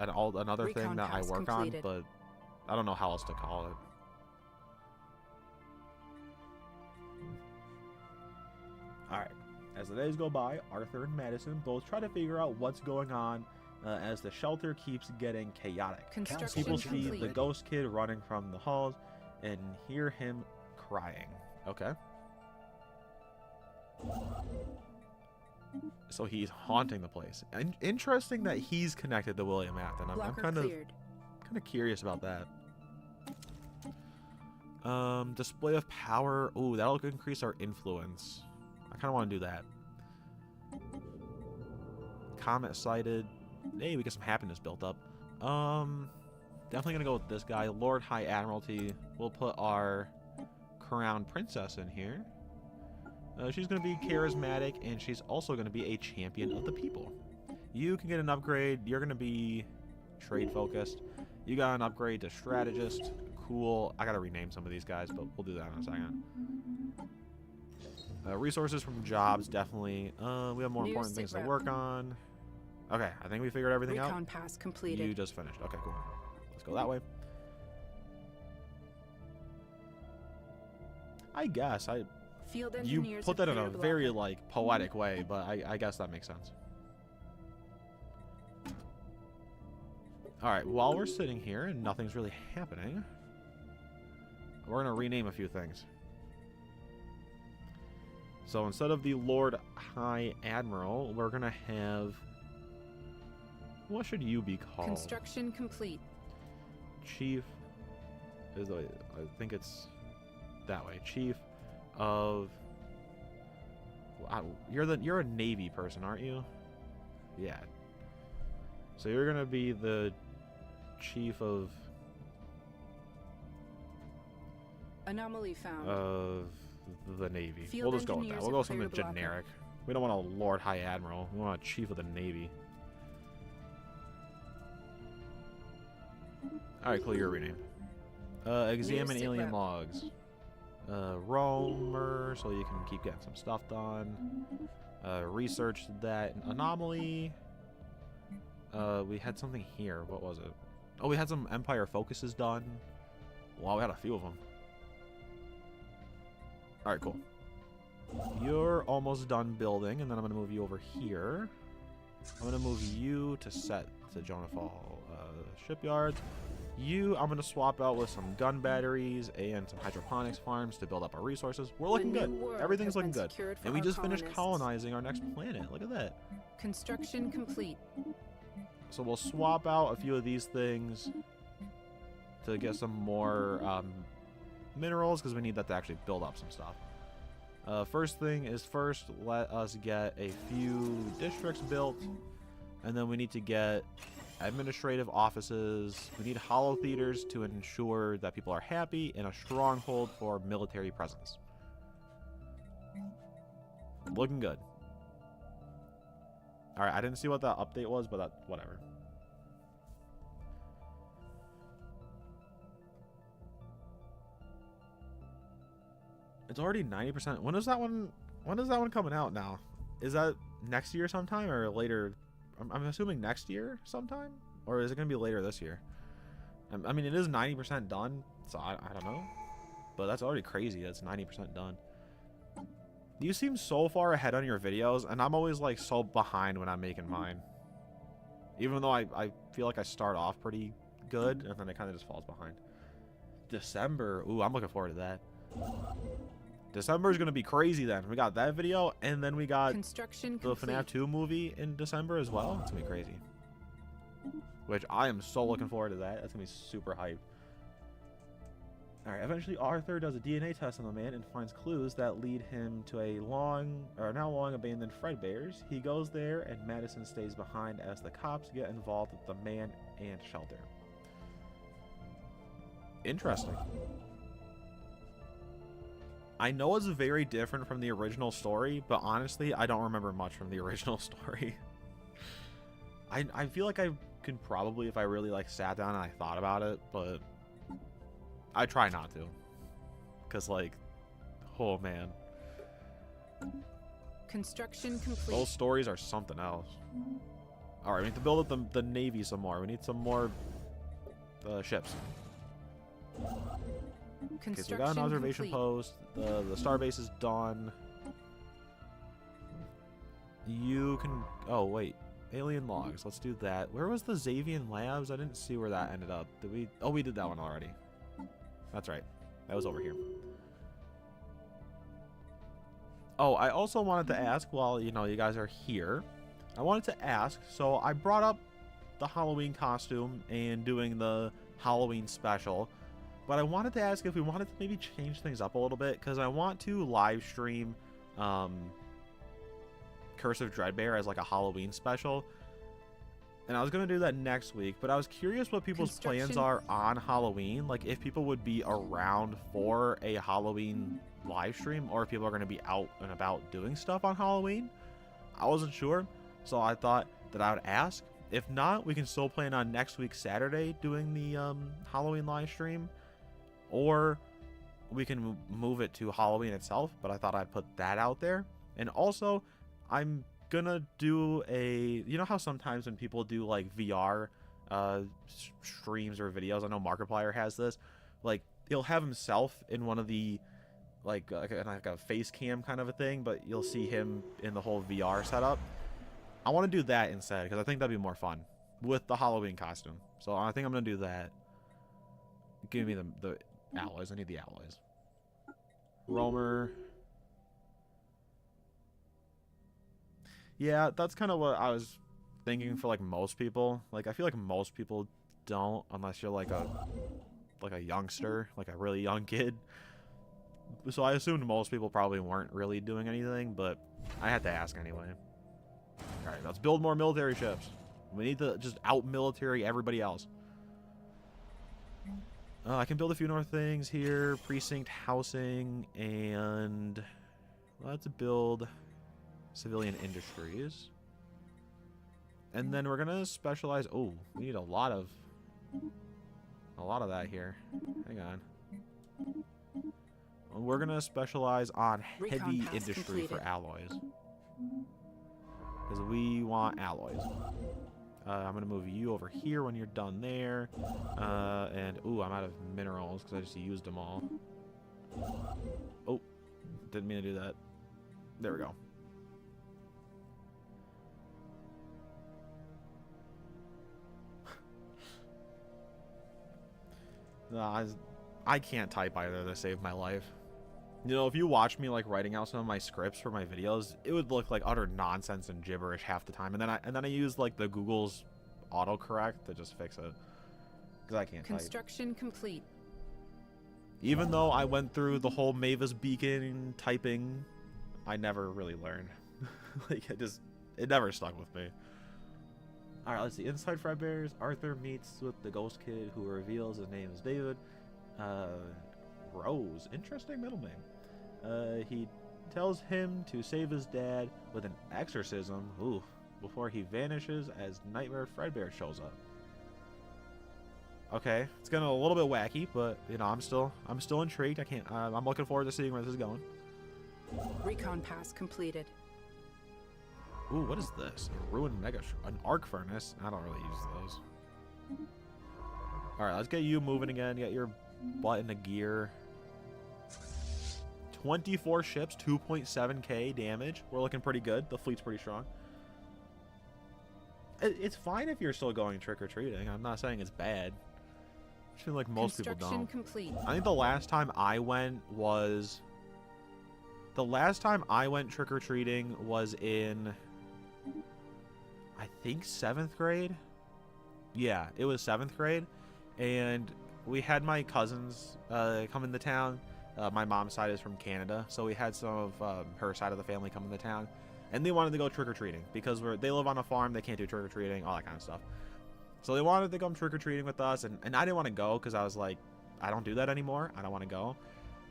another thing that I work completed. On, but I don't know how else to call it. Alright. As the days go by, Arthur and Madison both try to figure out what's going on as the shelter keeps getting chaotic. People see the ghost kid running from the halls and hear him crying. Okay. So he's haunting the place. And interesting that he's connected to William Afton. I'm kind of curious about that. Display of power. Ooh, that'll increase our influence. I kind of want to do that. Comet sighted. Hey, we get some happiness built up. Definitely gonna go with this guy, Lord High Admiralty. We'll put our crown princess in here. She's going to be charismatic, and she's also going to be a champion of the people. You can get an upgrade. You're going to be trade focused. You got an upgrade to strategist. Cool. I got to rename some of these guys, but we'll do that in a second. Resources from jobs, definitely. We have more important things to work on. Okay, I think we figured everything out. Recon pass completed. You just finished. Okay, cool. Let's go that way. I guess Field you engineers put have that in a cleared very blocker. like poetic way, but I guess that makes sense. All right, while we're sitting here and nothing's really happening, we're gonna rename a few things. So instead of the Lord High Admiral, we're gonna have, what should you be called? Construction complete. Chief is I think it's that way. Chief of you're a Navy person, aren't you? Yeah. So you're gonna be the Chief of Anomaly found. the Navy. Field We'll just go with that. engineers We'll go have something cleared the blocker. generic. We don't want a Lord High Admiral. We want a Chief of the Navy. Alright, cool, you're renamed. Examine sit alien rep. logs. Roamer, so you can keep getting some stuff done. Research that anomaly. We had something here. What was it? Oh, we had some Empire focuses done. Wow, we had a few of them. Alright, cool. You're almost done building, and then I'm going to move you over here. I'm going to move you to set to Jonah Fall shipyards. You, I'm going to swap out with some gun batteries and some hydroponics farms to build up our resources. We're looking A good. new world Everything's has looking been good. secured for And we our just finished colonists. colonizing our next planet. Look at that. Construction complete. So we'll swap out a few of these things to get some more minerals, because we need that to actually build up some stuff. First thing is first, let us get a few districts built, and then we need to get administrative offices. We need hollow theaters to ensure that people are happy, and a stronghold for military presence. Looking good. Alright, I didn't see what that update was, but whatever. It's already 90%. When is that one coming out now? Is that next year sometime or later? I'm assuming next year sometime? Or is it going to be later this year? I mean, it is 90% done, so I don't know. But that's already crazy. That's 90% done. You seem so far ahead on your videos, and I'm always like so behind when I'm making mine. Even though I feel like I start off pretty good, and then it kind of just falls behind. December. Ooh, I'm looking forward to that. December is going to be crazy then. We got that video, and then we got Construction the complete. FNAF 2 movie in December as well. It's going to be crazy. Which I am so looking forward to that. That's going to be super hype. Alright, eventually Arthur does a DNA test on the man and finds clues that lead him to a now long abandoned Fredbear's. He goes there, and Madison stays behind as the cops get involved with the man and shelter. Interesting. I know it's very different from the original story, but honestly, I don't remember much from the original story. I feel like I could probably, if I really like sat down and I thought about it, but I try not to. Because like, oh man. Construction complete. Those stories are something else. Alright, we need to build up the Navy some more. We need some more ships. Okay, so we Construction got an observation complete. post. The starbase is done. You can... Oh, wait. Alien logs. Let's do that. Where was the Xavian Labs? I didn't see where that ended up. Did we... Oh, we did that one already. That's right. That was over here. Oh, I also wanted to ask, while, you know, you guys are here, I wanted to ask, so I brought up the Halloween costume and doing the Halloween special, but I wanted to ask if we wanted to maybe change things up a little bit, because I want to live stream Curse of Dreadbear as like a Halloween special. And I was going to do that next week, but I was curious what people's plans are on Halloween. Like, if people would be around for a Halloween live stream, or if people are going to be out and about doing stuff on Halloween. I wasn't sure, so I thought that I would ask. If not, we can still plan on next week Saturday doing the Halloween live stream, or we can move it to Halloween itself, but I thought I'd put that out there. And also, I'm gonna do you know how sometimes when people do like VR streams or videos, I know Markiplier has this, like he'll have himself in one of the like a face cam kind of a thing, but you'll see him in the whole VR setup. I want to do that instead, because I think that'd be more fun with the Halloween costume. So I think I'm gonna do that. Give me the alloys. I need the alloys. Roamer. Yeah, that's kind of what I was thinking for like most people. Like, I feel like most people don't, unless you're like a youngster, like a really young kid. So I assumed most people probably weren't really doing anything, but I had to ask anyway. All right, let's build more military ships. We need to just out-military everybody else. I can build a few more things here. Precinct housing, and let's build civilian industries. And then we're gonna specialize. Oh, we need a lot of that here. Hang on. We're gonna specialize on heavy industry completed for alloys, because we want alloys. I'm gonna move you over here when you're done there. And ooh, I'm out of minerals because I just used them all. Oh, didn't mean to do that. There we go. I can't type either to save my life. You know, if you watch me like writing out some of my scripts for my videos, it would look like utter nonsense and gibberish half the time. And then I use like the Google's autocorrect to just fix it, because I can't Construction complete. Even though I went through the whole Mavis Beacon typing, I never really learned. Like, it never stuck with me. All right, let's see. Inside Fredbear's, Arthur meets with the ghost kid who reveals his name is David. Rose, interesting middle name. He tells him to save his dad with an exorcism, before he vanishes as Nightmare Fredbear shows up. Okay, it's getting a little bit wacky, but you know, I'm still intrigued. I'm looking forward to seeing where this is going. Recon pass completed. Ooh, what is this? A ruined an arc furnace. I don't really use those. All right, let's get you moving again. Get your butt in the gear. 24 ships, 2.7k damage. We're looking pretty good. The fleet's pretty strong. It's fine if you're still going trick-or-treating. I'm not saying it's bad. I feel like most people don't. Complete. I think the last time I went trick-or-treating was in, I think, 7th grade. Yeah, it was 7th grade. And we had my cousins come into town. My mom's side is from Canada, so we had some of her side of the family come into town, and they wanted to go trick-or-treating because they live on a farm. They can't do trick-or-treating, all that kind of stuff. So they wanted to come trick-or-treating with us, and I didn't want to go because I was like, I don't do that anymore. I don't want to go.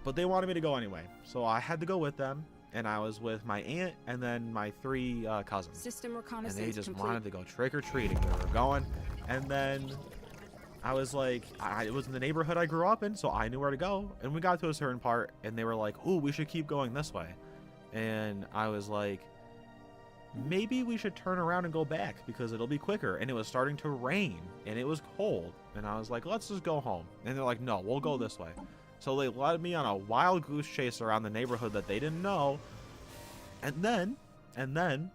But they wanted me to go anyway, so I had to go with them, and I was with my aunt and then my 3 cousins. System reconnaissance and they just complete. wanted to go trick-or-treating. We were going, and then I was like, it was in the neighborhood I grew up in, so I knew where to go. And we got to a certain part, and they were like, ooh, we should keep going this way. And I was like, maybe we should turn around and go back because it'll be quicker. And it was starting to rain, and it was cold. And I was like, let's just go home. And they're like, no, we'll go this way. So they led me on a wild goose chase around the neighborhood that they didn't know. And then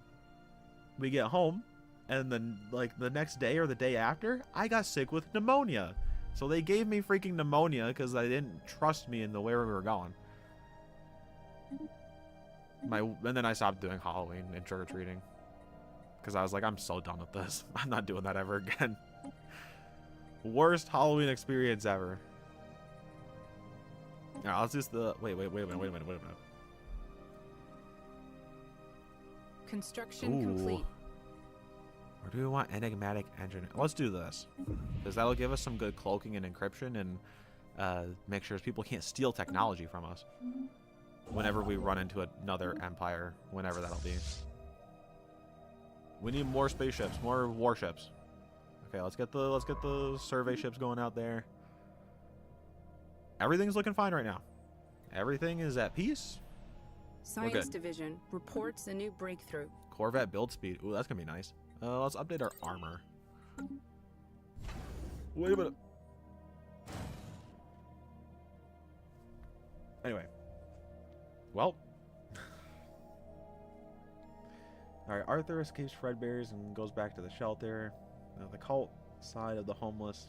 we get home. And then, like, the next day or the day after, I got sick with pneumonia. So they gave me freaking pneumonia because they didn't trust me in the way we were going. And then I stopped doing Halloween and trick-or-treating. Because I was like, I'm so done with this. I'm not doing that ever again. Worst Halloween experience ever. Alright, let's just wait a minute. Construction complete. Or do we want enigmatic engineer? Let's do this. Because that'll give us some good cloaking and encryption and make sure people can't steal technology from us. Whenever we run into another empire, whenever that'll be. We need more spaceships, more warships. Okay, let's get the survey ships going out there. Everything's looking fine right now. Everything is at peace. Science Division reports a new breakthrough. Corvette build speed. Ooh, that's gonna be nice. Let's update our armor. Wait a minute. Anyway. Well. Alright, Arthur escapes Fredbear's and goes back to the shelter. The cult side of the homeless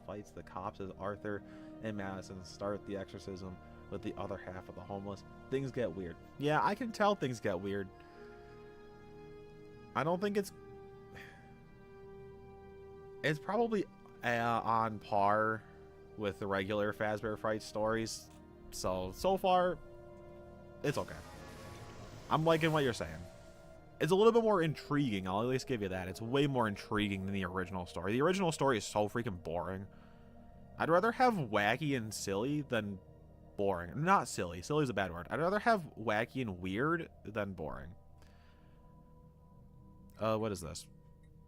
fights the cops as Arthur and Madison start the exorcism with the other half of the homeless. Things get weird. Yeah, I can tell things get weird. I don't think it's probably on par with the regular Fazbear Fright stories. So far, it's okay. I'm liking what you're saying. It's a little bit more intriguing. I'll at least give you that. It's way more intriguing than the original story. The original story is so freaking boring. I'd rather have wacky and silly than boring. Not silly. Silly is a bad word. I'd rather have wacky and weird than boring. What is this?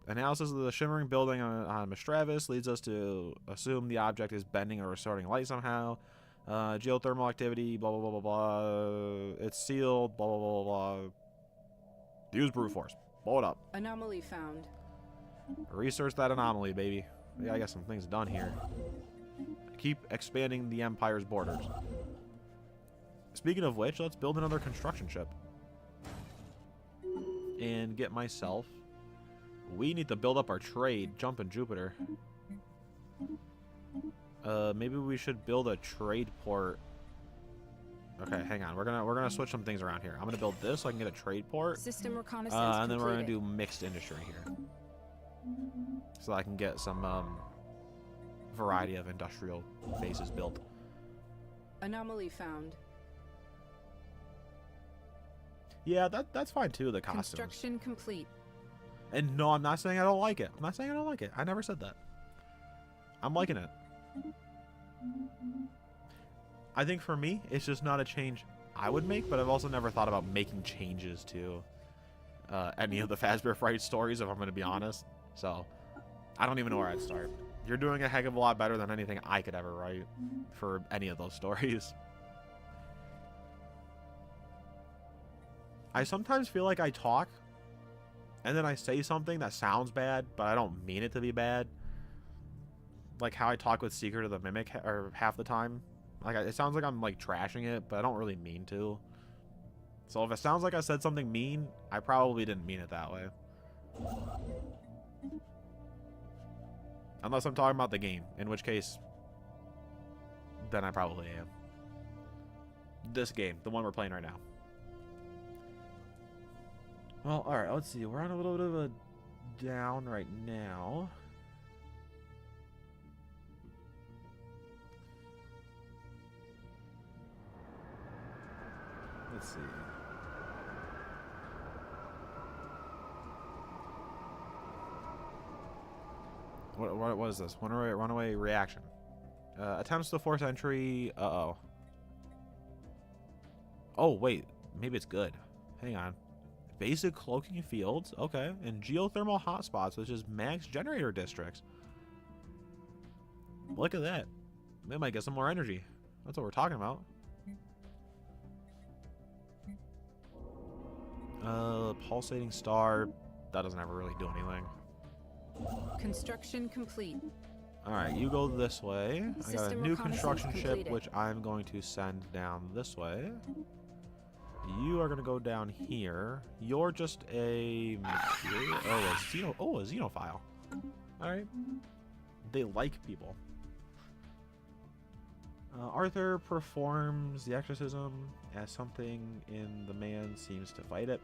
Analysis of the shimmering building on Mistravis leads us to assume the object is bending or restoring light somehow. Geothermal activity, blah, blah, blah, blah, blah. It's sealed, blah, blah, blah, blah. Use brute force. Blow it up. Anomaly found. Research that anomaly, baby. Yeah, I got some things done here. Keep expanding the Empire's borders. Speaking of which, let's build another construction ship. And get myself... We need to build up our trade. Jumping Jupiter. Maybe we should build a trade port. Okay, hang on. We're gonna switch some things around here. I'm gonna build this so I can get a trade port. System reconnaissance and then we're gonna completed. do mixed industry here, so I can get some variety of industrial bases built. Anomaly found. Yeah, that's fine too. The costumes. Construction complete. And no, I'm not saying I don't like it. I'm not saying I don't like it. I never said that. I'm liking it. I think for me, it's just not a change I would make, but I've also never thought about making changes to any of the Fazbear Fright stories, if I'm going to be honest. So, I don't even know where I'd start. You're doing a heck of a lot better than anything I could ever write for any of those stories. I sometimes feel like I talk, and then I say something that sounds bad, but I don't mean it to be bad. Like how I talk with Secret of the Mimic or half the time. Like, it sounds like I'm, like, trashing it, but I don't really mean to. So if it sounds like I said something mean, I probably didn't mean it that way. Unless I'm talking about the game, in which case, then I probably am. This game, the one we're playing right now. Well, alright, let's see. We're on a little bit of a down right now. Let's see. What is this? Runaway reaction. Attempts to force entry. Uh-oh. Oh, wait. Maybe it's good. Hang on. Basic cloaking fields. Okay. And geothermal hotspots, which is max generator districts. Look at that. They might get some more energy. That's what we're talking about. Pulsating star. That doesn't ever really do anything. Construction complete. Alright, you go this way. I got a System new reconnaissance construction ship, completed. which I'm going to send down this way. You are going to go down here. You're just a material. Oh, a xenophile. Alright. They like people. Arthur performs the exorcism as something in the man seems to fight it.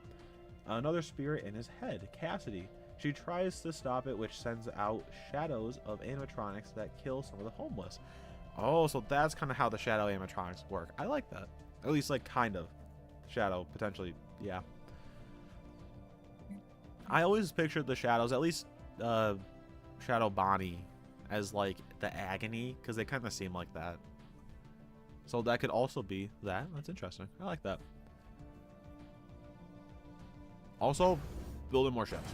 Another spirit in his head, Cassidy. She tries to stop it, which sends out shadows of animatronics that kill some of the homeless. Oh, so that's kind of how the shadow animatronics work. I like that. At least, like, kind of. Shadow, potentially, yeah. I always pictured the shadows, at least Shadow Bonnie, as like the agony, because they kind of seem like that. So that could also be that. That's interesting. I like that. Also, building more ships.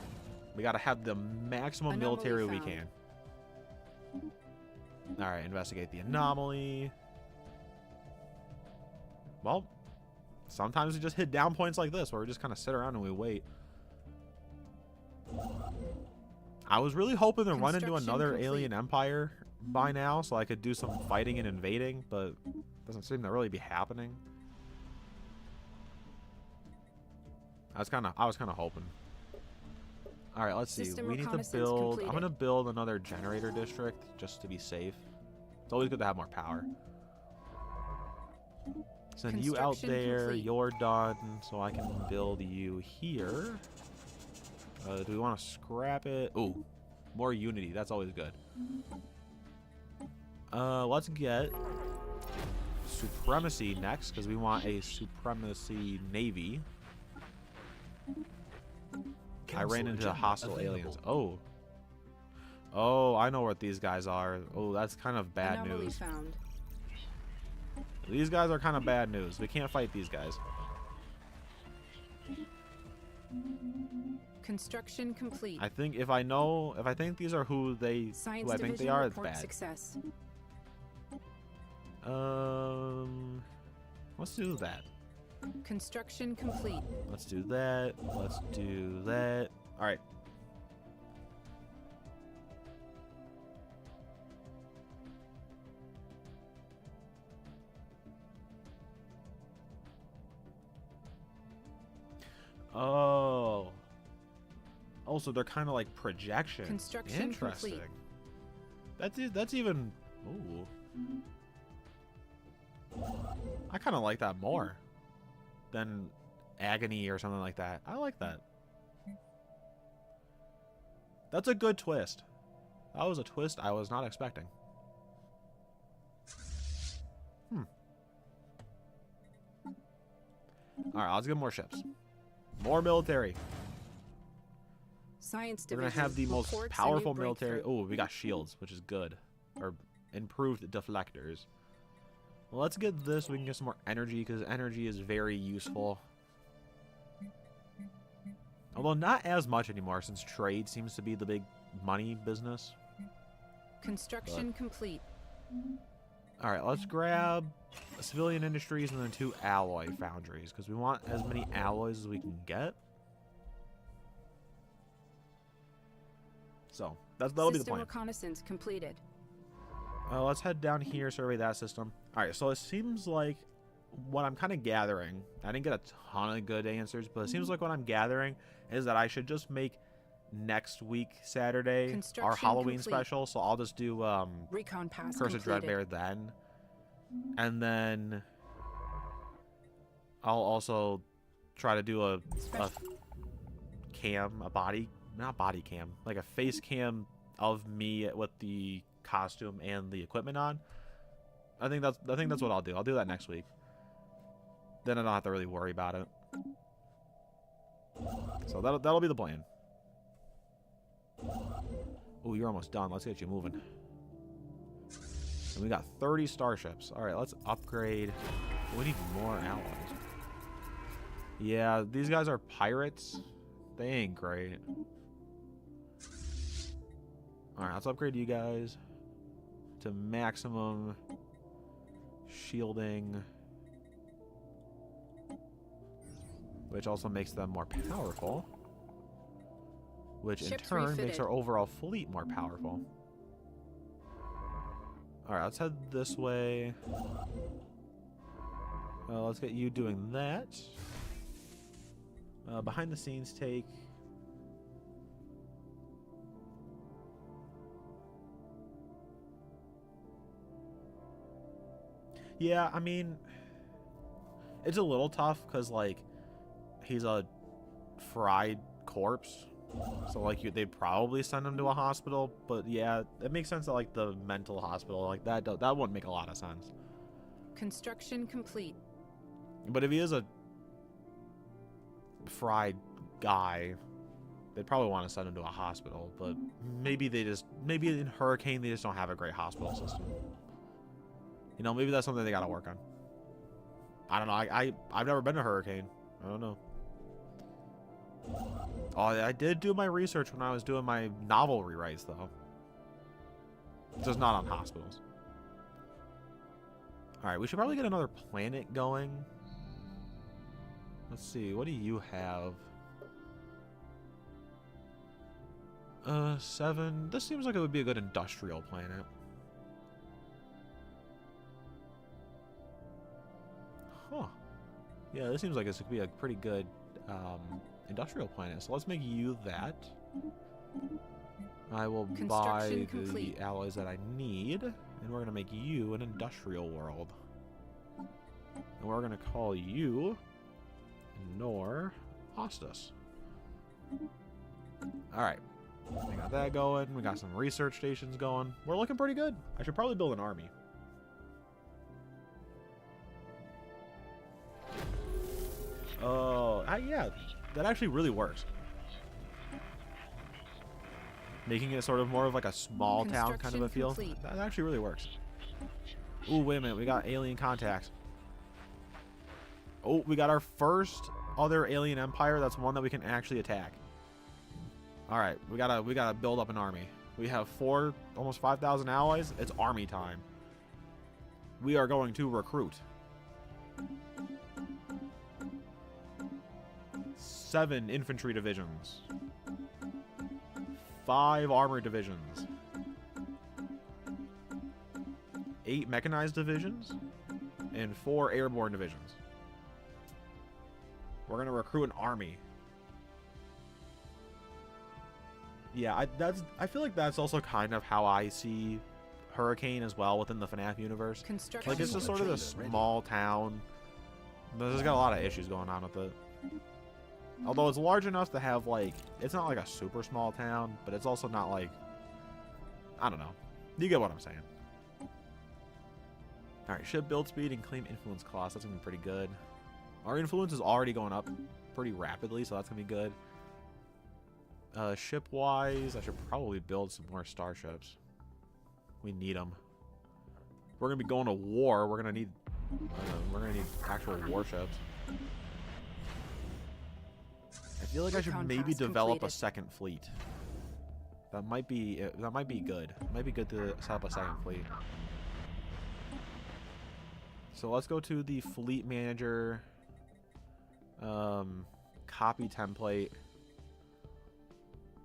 We gotta have the maximum military we can. Alright, investigate the anomaly. Well, sometimes we just hit down points like this where we just kind of sit around and we wait. I was really hoping to run into another alien empire by now so I could do some fighting and invading, but doesn't seem to really be happening. I was kind of hoping. All right, let's see. We need to build. I'm gonna build another generator district just to be safe. It's always good to have more power. Send you out there. Complete. You're done, so I can build you here. Do we want to scrap it? Ooh, more unity. That's always good. Let's get supremacy next because we want a supremacy navy. I ran into hostile aliens. Oh, I know what these guys are. Oh, that's kind of bad news. Found. These guys are kind of bad news. We can't fight these guys. Construction complete. I think if I think these are who I think they are, it's bad. Success. Let's do that. Construction complete. Let's do that. Let's do that. All right. Oh. Also, they're kind of like projections. Construction Interesting. complete. That's even. Ooh. I kind of like that more than agony or something like that. I like that. That's a good twist. That was a twist I was not expecting. Alright, let's get more ships. More military. Science We're division. gonna have the most powerful military. Oh, we got shields, which is good. Or improved deflectors. Well, let's get this. We can get some more energy because energy is very useful. Although not as much anymore since trade seems to be the big money business. Construction complete. All right, let's grab civilian industries and then 2 alloy foundries because we want as many alloys as we can get. So that'll be the plan. Reconnaissance completed. Let's head down here, survey that system. All right, so it seems like what I'm kind of gathering, I didn't get a ton of good answers, but it seems like what I'm gathering is that I should just make next week, Saturday, our Halloween special. So I'll just do Recon pass Curse of Dreadbear then. And then I'll also try to do a cam, not body cam, like a face cam of me with the costume and the equipment on. I think that's what I'll do. I'll do that next week. Then I don't have to really worry about it. So that'll be the plan. Oh, you're almost done. Let's get you moving. And we got 30 starships. All right, let's upgrade. We need more allies. Yeah, these guys are pirates. They ain't great. All right, let's upgrade you guys to maximum shielding, which also makes them more powerful, which in turn makes our overall fleet more powerful. All right, let's head this way. Let's get you doing that. Behind the scenes take. Yeah, I mean, it's a little tough because, like, he's a fried corpse. So, like, they'd probably send him to a hospital. But, yeah, it makes sense that, like, the mental hospital, like, that wouldn't make a lot of sense. Construction complete. But if he is a fried guy, they'd probably want to send him to a hospital, but maybe in Hurricane they just don't have a great hospital system. You know, maybe that's something they gotta work on. I don't know. I've never been to Hurricane. I don't know. Oh, I did do my research when I was doing my novel rewrites, though. Just not on hospitals. Alright, we should probably get another planet going. Let's see, what do you have? 7. This seems like it would be a good industrial planet. Huh. Yeah, this seems like this could be a pretty good industrial planet. So let's make you that. I will buy the alloys that I need, and we're going to make you an industrial world. And we're going to call you Nor Ostus. Alright. We got that going. We got some research stations going. We're looking pretty good. I should probably build an army. Oh, yeah. That actually really works. Making it sort of more of like a small town kind of a feel. That actually really works. Ooh, wait a minute. We got alien contacts. Oh, we got our first other alien empire. That's one that we can actually attack. All right, we gotta build up an army. We have almost 5,000 allies. It's army time. We are going to recruit 7 infantry divisions, 5 armored divisions, 8 mechanized divisions, and 4 airborne divisions. We're gonna recruit an army. Yeah, I feel like that's also kind of how I see Hurricane as well within the FNAF universe. Like, it's just sort of a small town. But there's got a lot of issues going on with it. Although it's large enough to have, like, it's not like a super small town, but it's also not like, I don't know. You get what I'm saying. Alright, ship build speed and claim influence cost. That's going to be pretty good. Our influence is already going up pretty rapidly, so that's going to be good. Ship-wise, I should probably build some more starships. We need them. We're going to be going to war. We're going to need actual warships. I feel like I should maybe develop a second fleet. That might be good. It might be good to set up a second fleet. So let's go to the fleet manager. Copy template.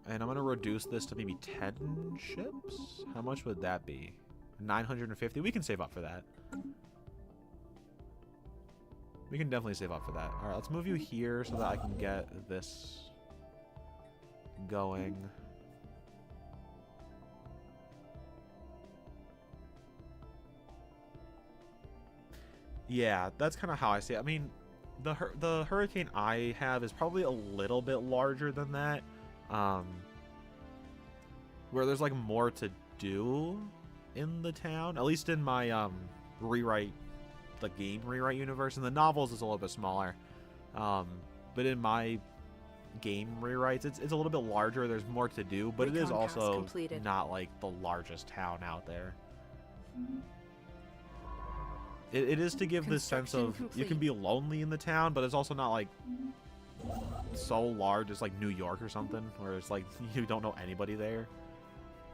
And I'm going to reduce this to maybe 10 ships? How much would that be? 950? We can save up for that. We can definitely save up for that. Alright, let's move you here so that I can get this going. Yeah, that's kind of how I see it. I mean, the Hurricane I have is probably a little bit larger than that. Where there's like more to do in the town, at least in my the game rewrite universe. In the novels it's a little bit smaller, but in my game rewrites it's a little bit larger. There's more to do, but it is also not like the largest town out there. It is to give this sense of you can be lonely in the town, but it's also not like so large as like New York or something, where it's like you don't know anybody there.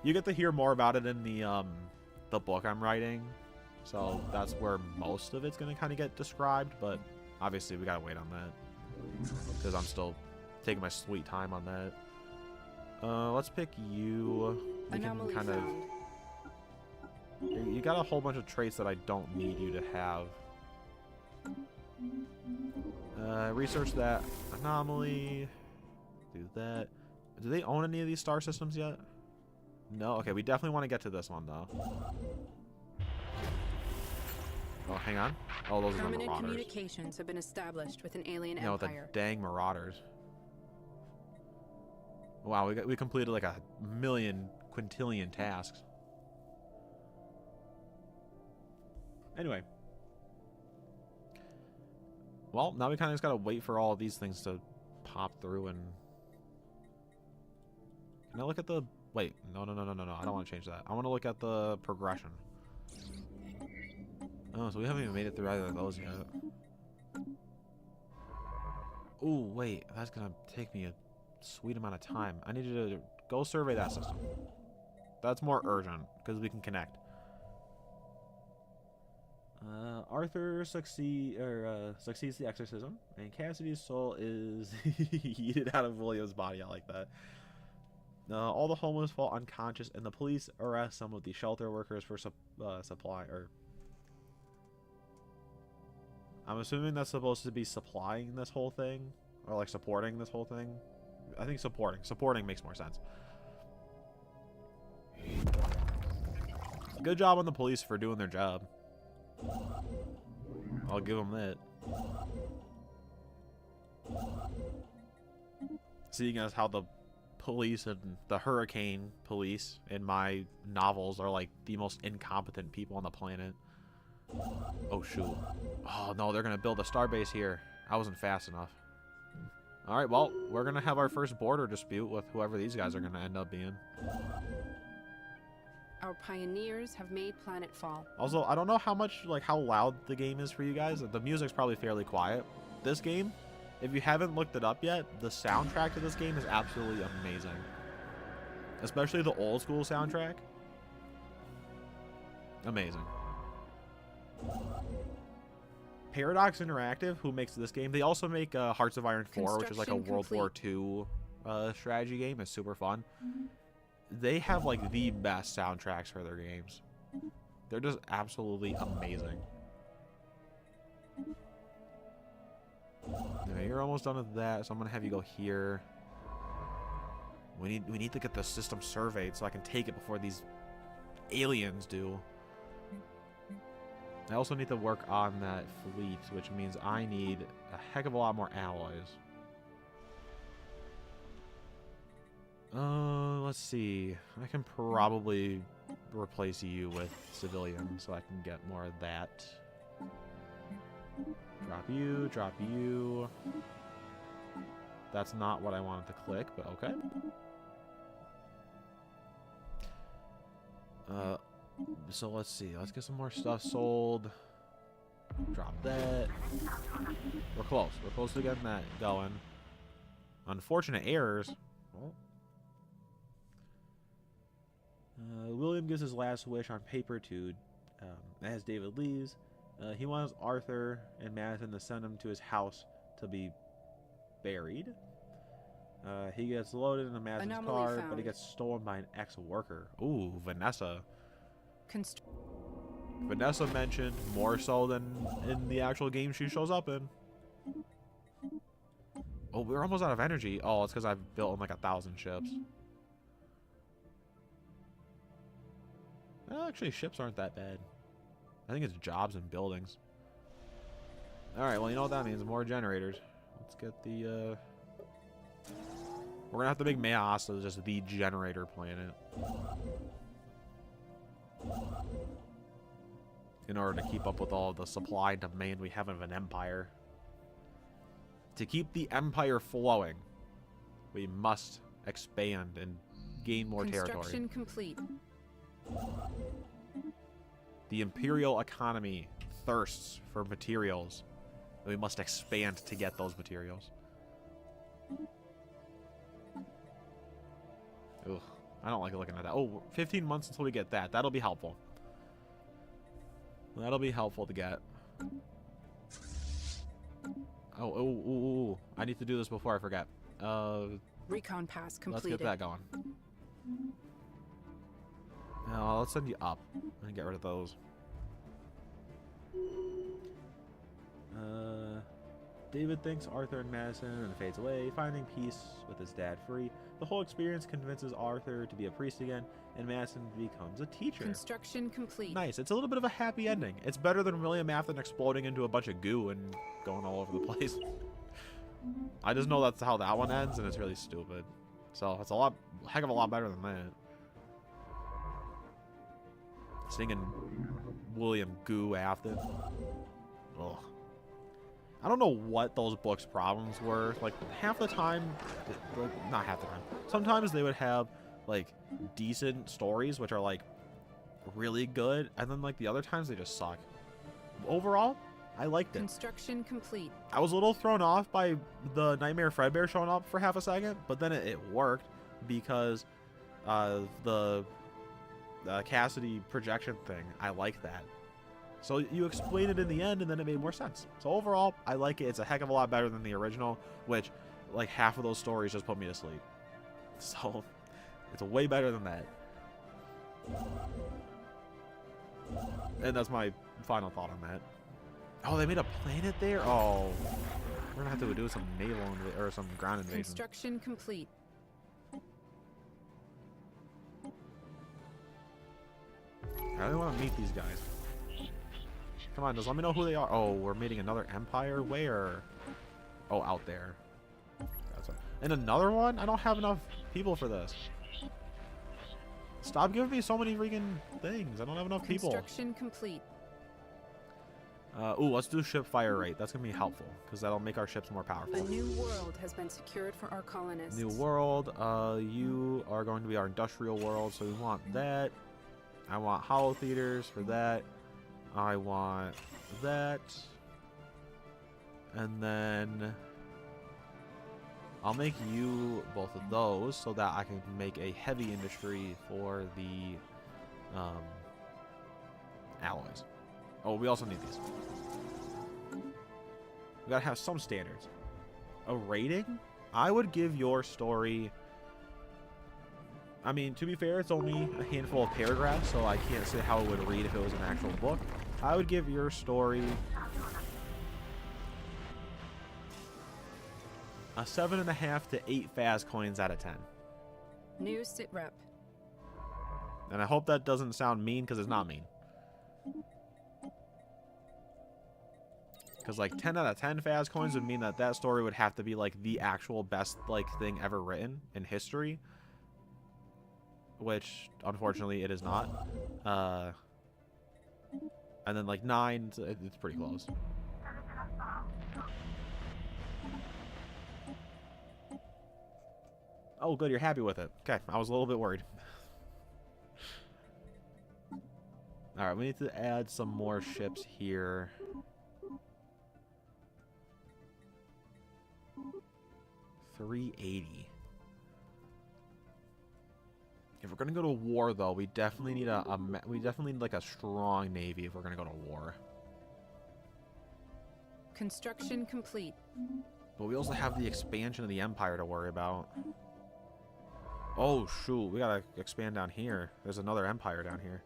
You get to hear more about it in the book I'm writing, so that's where most of it's going to kind of get described, but obviously we gotta wait on that because I'm still taking my sweet time on that. Let's pick you. We can kind of. You got a whole bunch of traits that I don't need you to have. Research that anomaly. Do that. Do they own any of these star systems yet? No? Okay, we definitely want to get to this one, though. Oh, hang on. Oh, those are the Marauders. Permanent communications have been established with an alien empire. With the dang Marauders. Wow, we completed like a million quintillion tasks. Anyway. Well, now we kind of just gotta wait for all of these things to pop through and Can I look at the... Wait, no. I don't want to change that. I want to look at the progression. Oh, so we haven't even made it through either of those yet. Ooh, wait. That's going to take me a sweet amount of time. I need you to go survey that system. That's more urgent, because we can connect. Arthur succeeds the exorcism, and Cassidy's soul is yeeted out of William's body. I like that. All the homeless fall unconscious, and the police arrest some of the shelter workers for supply. Or I'm assuming that's supposed to be supplying this whole thing, or like supporting this whole thing. I think supporting. Supporting makes more sense. Good job on the police for doing their job. I'll give them that. Seeing as how the police and the hurricane police in my novels are like the most incompetent people on the planet. Oh shoot. Oh no, they're gonna build a starbase here. I wasn't fast enough. Alright, well, we're gonna have our first border dispute with whoever these guys are gonna end up being. Our pioneers have made planet fall. Also, I don't know how much, like, how loud the game is for you guys. The music's probably fairly quiet. This game, if you haven't looked it up yet, the soundtrack to this game is absolutely amazing. Especially the old school soundtrack. Amazing. Paradox Interactive, who makes this game, they also make Hearts of Iron 4, which is like a World War II strategy game. It's super fun. They have like the best soundtracks for their games. They're just absolutely amazing. Okay, you're almost done with that, so I'm gonna have you go here. We need to get the system surveyed so I can take it before these aliens do. I also need to work on that fleet, which means I need a heck of a lot more alloys. Let's see. I can probably replace you with civilians so I can get more of that. Drop you, drop you. That's not what I wanted to click, but okay. So let's see. Let's get some more stuff sold. Drop that. We're close. We're close to getting that going. Unfortunate errors. Well, William gives his last wish on paper to, as David leaves. He wants Arthur and Madison to send him to his house to be buried. He gets loaded into Madison's car, but he gets stolen by an ex-worker. Ooh, Vanessa. Vanessa mentioned more so than in the actual game she shows up in. Oh, we're almost out of energy. Oh, it's because I've built like 1,000 ships. Well, actually, ships aren't that bad. I think it's jobs and buildings. Alright, well, you know what that means. More generators. Let's get the, we're gonna have to make Mayasa just the generator planet. In order to keep up with all the supply and demand we have of an empire. To keep the empire flowing, we must expand and gain more territory. Construction complete. The imperial economy thirsts for materials. We must expand to get those materials. Ugh, I don't like looking at that. Oh, 15 months until we get that. That'll be helpful. That'll be helpful to get. Oh, I need to do this before I forget. Recon pass completed. Let's get that going. Now, let's send you up and get rid of those. David thanks Arthur and Madison and fades away, finding peace with his dad free. The whole experience convinces Arthur to be a priest again, and Madison becomes a teacher. Construction complete. Nice. It's a little bit of a happy ending. It's better than William Afton exploding into a bunch of goo and going all over the place. I just know that's how that one ends, and it's really stupid. So it's a heck of a lot better than that. Singing William Goo Afton. Ugh. I don't know what those books' problems were. Like, half the time, not half the time, sometimes they would have like decent stories, which are like really good, and then like the other times they just suck. Overall, I liked it. Construction complete. I was a little thrown off by the Nightmare Fredbear showing up for half a second, but then it worked because the Cassidy projection thing. I like that. So you explain it in the end, and then it made more sense. So overall, I like it. It's a heck of a lot better than the original, which like half of those stories just put me to sleep. So it's way better than that. And that's my final thought on that. Oh, they made a planet there? Oh, we're gonna have to do some naval or some ground invasion. Construction complete. I really want to meet these guys. Come on, just let me know who they are. Oh, we're meeting another empire? Where? Oh, out there. That's right. And another one? I don't have enough people for this. Stop giving me so many freaking things. I don't have enough people. Construction complete. Ooh, let's do ship fire rate. That's going to be helpful, because that'll make our ships more powerful. A new world has been secured for our colonists. New world. You are going to be our industrial world, so we want that. I want hollow theaters for that. I want that. And then I'll make you both of those so that I can make a heavy industry for the alloys. Oh, we also need these. We gotta have some standards. A rating? I would give your story... I mean, to be fair, it's only a handful of paragraphs, so I can't say how it would read if it was an actual book. I would give your story a 7.5 to 8 Faz coins out of 10. New sit rep. And I hope that doesn't sound mean, because it's not mean. Because like 10 out of 10 Faz coins would mean that that story would have to be like the actual best like thing ever written in history, which unfortunately it is not. And then like 9, it's pretty close. Oh, good, you're happy with it. Okay, I was a little bit worried. All right, we need to add some more ships here. $380. If we're gonna go to war, though, we definitely need like a strong navy if we're gonna go to war. Construction complete. But we also have the expansion of the empire to worry about. Oh shoot, we gotta expand down here. There's another empire down here.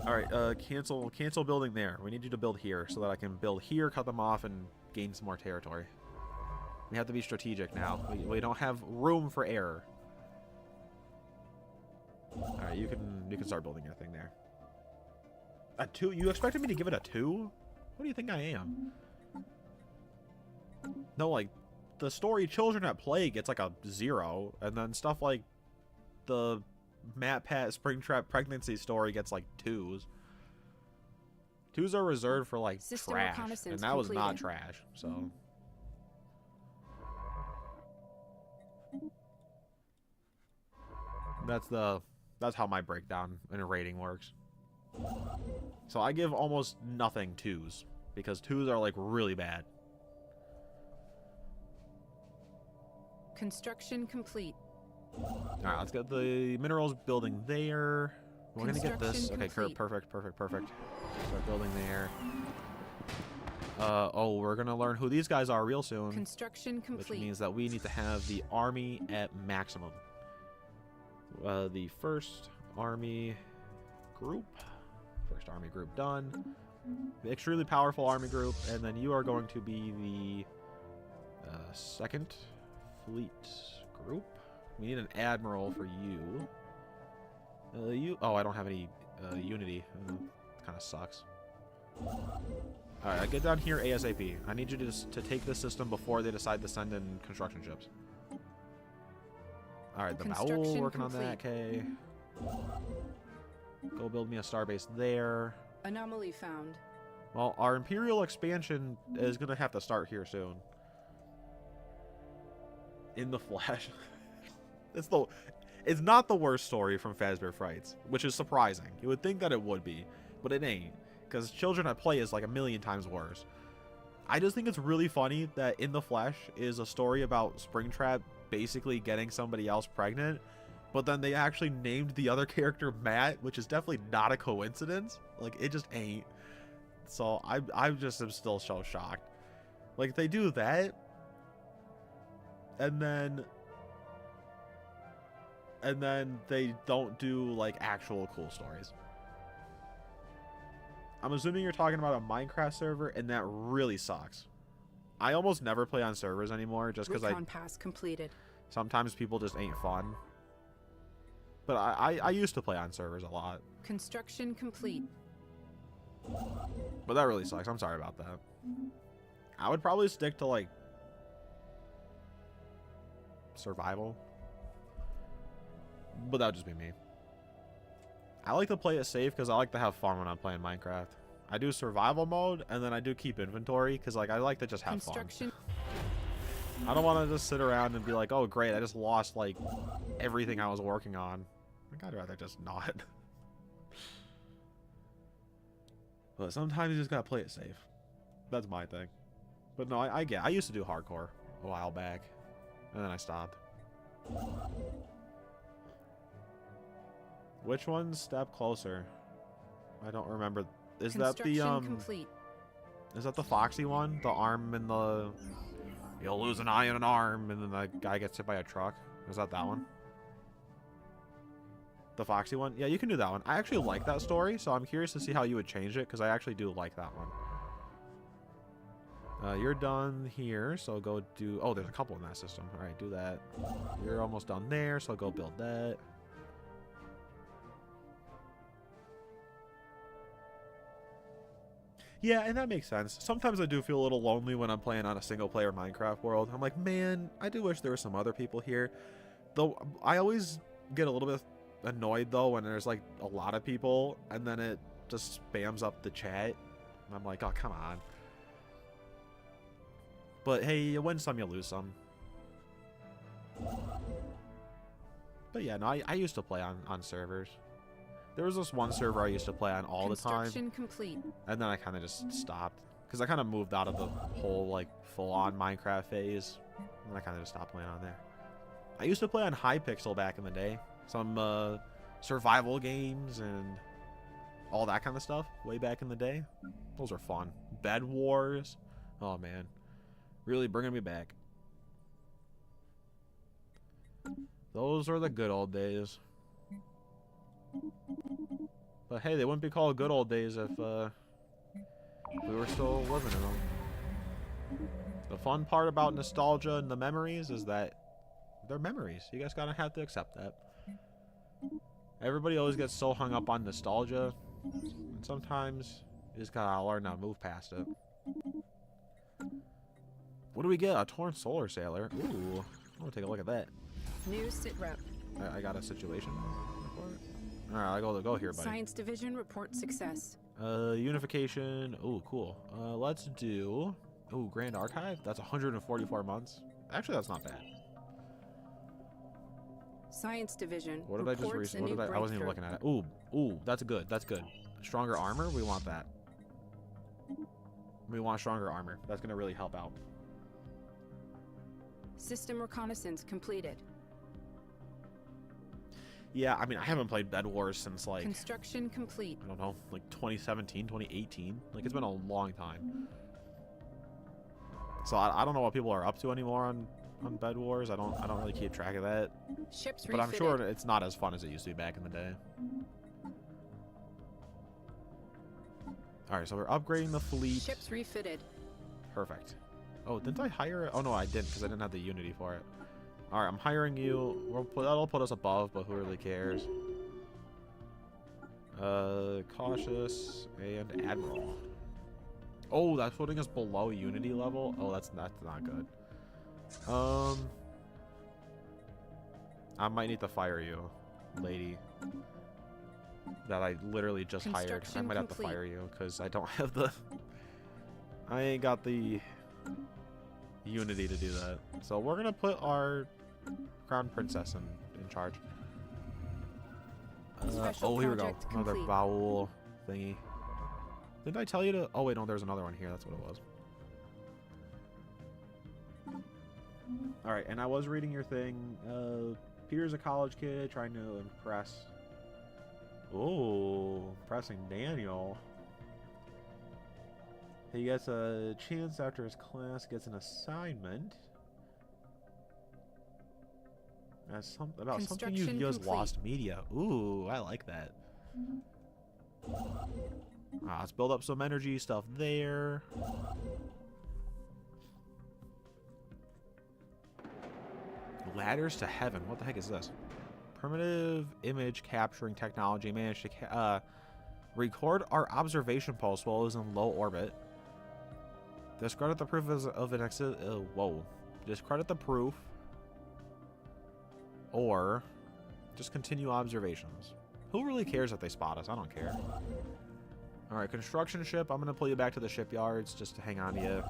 All right, cancel building there. We need you to build here so that I can build here, cut them off, and gain some more territory. We have to be strategic now. We don't have room for error. All right, you can start building your thing there. A 2? You expected me to give it a 2? What do you think I am? No, like the story Children at Play gets like a 0, and then stuff like the Matt Pat Springtrap pregnancy story gets like 2s. 2s are reserved for like System trash, and that was not trash. So. That's how my breakdown in a rating works. So I give almost nothing 2s because 2s are like really bad. Construction complete. All right, let's get the minerals building there. We're gonna get this. Okay, perfect. Start building there. Oh, we're gonna learn who these guys are real soon. Construction complete. Which means that we need to have the army at maximum. The first army group done. The extremely powerful army group, and then you are going to be the second fleet group. We need an admiral for you. Oh, I don't have any unity. Kind of sucks. Alright, get down here ASAP. I need you to take this system before they decide to send in construction ships. Alright, the Owl working on that, okay. Go build me a starbase there. Anomaly found. Well, our Imperial expansion is going to have to start here soon. In the Flash. It's not the worst story from Fazbear Frights, which is surprising. You would think that it would be, but it ain't, because Children at Play is like a million times worse. I just think it's really funny that In the Flesh is a story about Springtrap basically getting somebody else pregnant, but then they actually named the other character Matt, which is definitely not a coincidence. Like, it just ain't. So I just am still so shocked. Like, they do that, and then they don't do like actual cool stories. I'm assuming you're talking about a Minecraft server, and that really sucks. I almost never play on servers anymore just because pass completed. Sometimes people just ain't fun. But I used to play on servers a lot. Construction complete. But that really sucks. I'm sorry about that. I would probably stick to like survival. But that would just be me. I like to play it safe because I like to have fun when I'm playing Minecraft. I do survival mode, and then I do keep inventory because like I like to just have fun. I don't want to just sit around and be like, oh great, I just lost like everything I was working on. Like, I'd rather just not. But sometimes you just gotta play it safe. That's my thing. But no, I used to do hardcore a while back, and then I stopped. Which one's Step Closer? I don't remember. Is that the complete. Is that the Foxy one? The arm and the you'll lose an eye and an arm, and then the guy gets hit by a truck. Is that one? The Foxy one? Yeah, you can do that one. I actually like that story, so I'm curious to see how you would change it, because I actually do like that one. You're done here, so go do... Oh, there's a couple in that system. Alright, do that. You're almost done there, so go build that. Yeah, and that makes sense. Sometimes I do feel a little lonely when I'm playing on a single-player Minecraft world. I'm like, man, I do wish there were some other people here. Though, I always get a little bit annoyed, though, when there's, like, a lot of people, and then it just spams up the chat. And I'm like, oh, come on. But, hey, you win some, you lose some. But, yeah, no, I used to play on servers. There was this one server I used to play on all the time. Construction complete. And then I kind of just stopped. Because I kind of moved out of the whole, like, full-on Minecraft phase. And I kind of just stopped playing on there. I used to play on Hypixel back in the day. Some survival games and all that kind of stuff way back in the day. Those are fun. Bed Wars. Oh, man. Really bringing me back. Those are the good old days. But hey, they wouldn't be called good old days if we were still living in them. The fun part about nostalgia and the memories is that they're memories. You guys gotta have to accept that. Everybody always gets so hung up on nostalgia, and sometimes you just gotta learn how to move past it. What do we get? A torn solar sailor. Ooh, I want to take a look at that. New sit rep. I got a situation report. All right, I go here, buddy. Science division report success. Unification. Ooh, cool. Let's do. Ooh, Grand Archive. That's 144 months. Actually, that's not bad. Science division. What did I just read? What did I wasn't even looking at it. Ooh, that's good. That's good. Stronger armor. We want that. We want stronger armor. That's gonna really help out. System reconnaissance completed. Yeah, I mean, I haven't played Bed Wars since, like... Construction complete. I don't know, like 2017, 2018. Like, it's been a long time. So, I don't know what people are up to anymore on Bed Wars. I don't really keep track of that. Ships but I'm sure it's not as fun as it used to be back in the day. Alright, so we're upgrading the fleet. Ships refitted. Perfect. Oh, didn't I hire it? Oh, no, I didn't, because I didn't have the Unity for it. Alright, I'm hiring you. That'll put us above, but who really cares? Cautious and Admiral. Oh, that's putting us below Unity level? Oh, that's not good. I might need to fire you, lady. That I literally just hired. I might have to fire you, because I don't have the... I ain't got the... Unity to do that. So we're gonna put our crown princess in charge. Oh, here we go. Another bowel thingy. Didn't I tell you to? Oh wait, no, there's another one here. That's what it was. All right, and I was reading your thing. Peter's a college kid trying to impress. Oh, impressing Daniel. He gets a chance after his class gets an assignment. About something you've used lost media. Ooh, I like that. Let's build up some energy stuff there. Ladders to heaven. What the heck is this? Primitive image capturing technology managed to record our observation post while it was in low orbit. Discredit the proof of an whoa. Discredit the proof. Or just continue observations. Who really cares if they spot us? I don't care. Alright, construction ship. I'm going to pull you back to the shipyards just to hang on to you.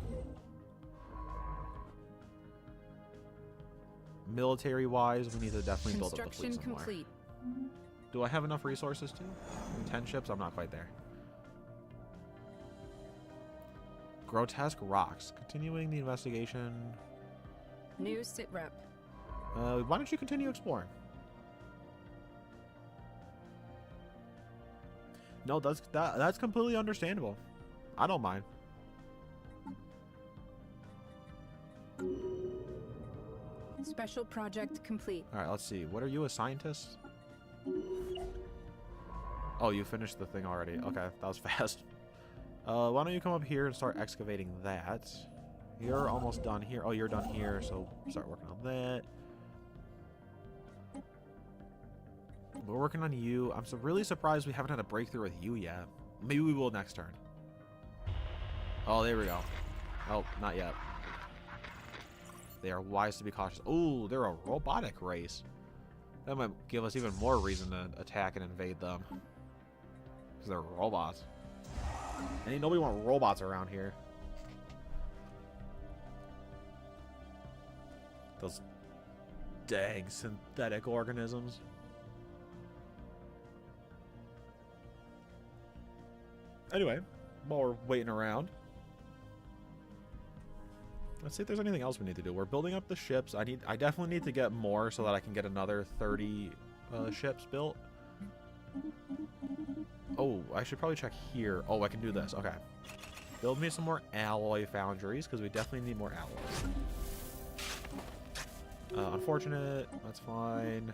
Military-wise, we need to definitely build up the fleet some more. Do I have enough resources to? 10 ships? I'm not quite there. Grotesque rocks. Continuing the investigation. New sit rep. Why don't you continue exploring? No, that's completely understandable. I don't mind. Special project complete. All right, let's see. What are you, a scientist? Oh, you finished the thing already. Okay, that was fast. Why don't you come up here and start excavating that? You're almost done here. Oh, you're done here, so start working on that. We're working on you. I'm really surprised we haven't had a breakthrough with you yet. Maybe we will next turn. Oh, there we go. Oh, not yet. They are wise to be cautious. Oh, they're a robotic race. That might give us even more reason to attack and invade them. Because they're robots. And ain't nobody want robots around here. Those dang synthetic organisms. Anyway, while we're waiting around, let's see if there's anything else we need to do. We're building up the ships. I definitely need to get more so that I can get another 30 ships built. Oh, I should probably check here. Oh, I can do this. Okay. Build me some more alloy foundries, because we definitely need more alloys. Unfortunate. That's fine.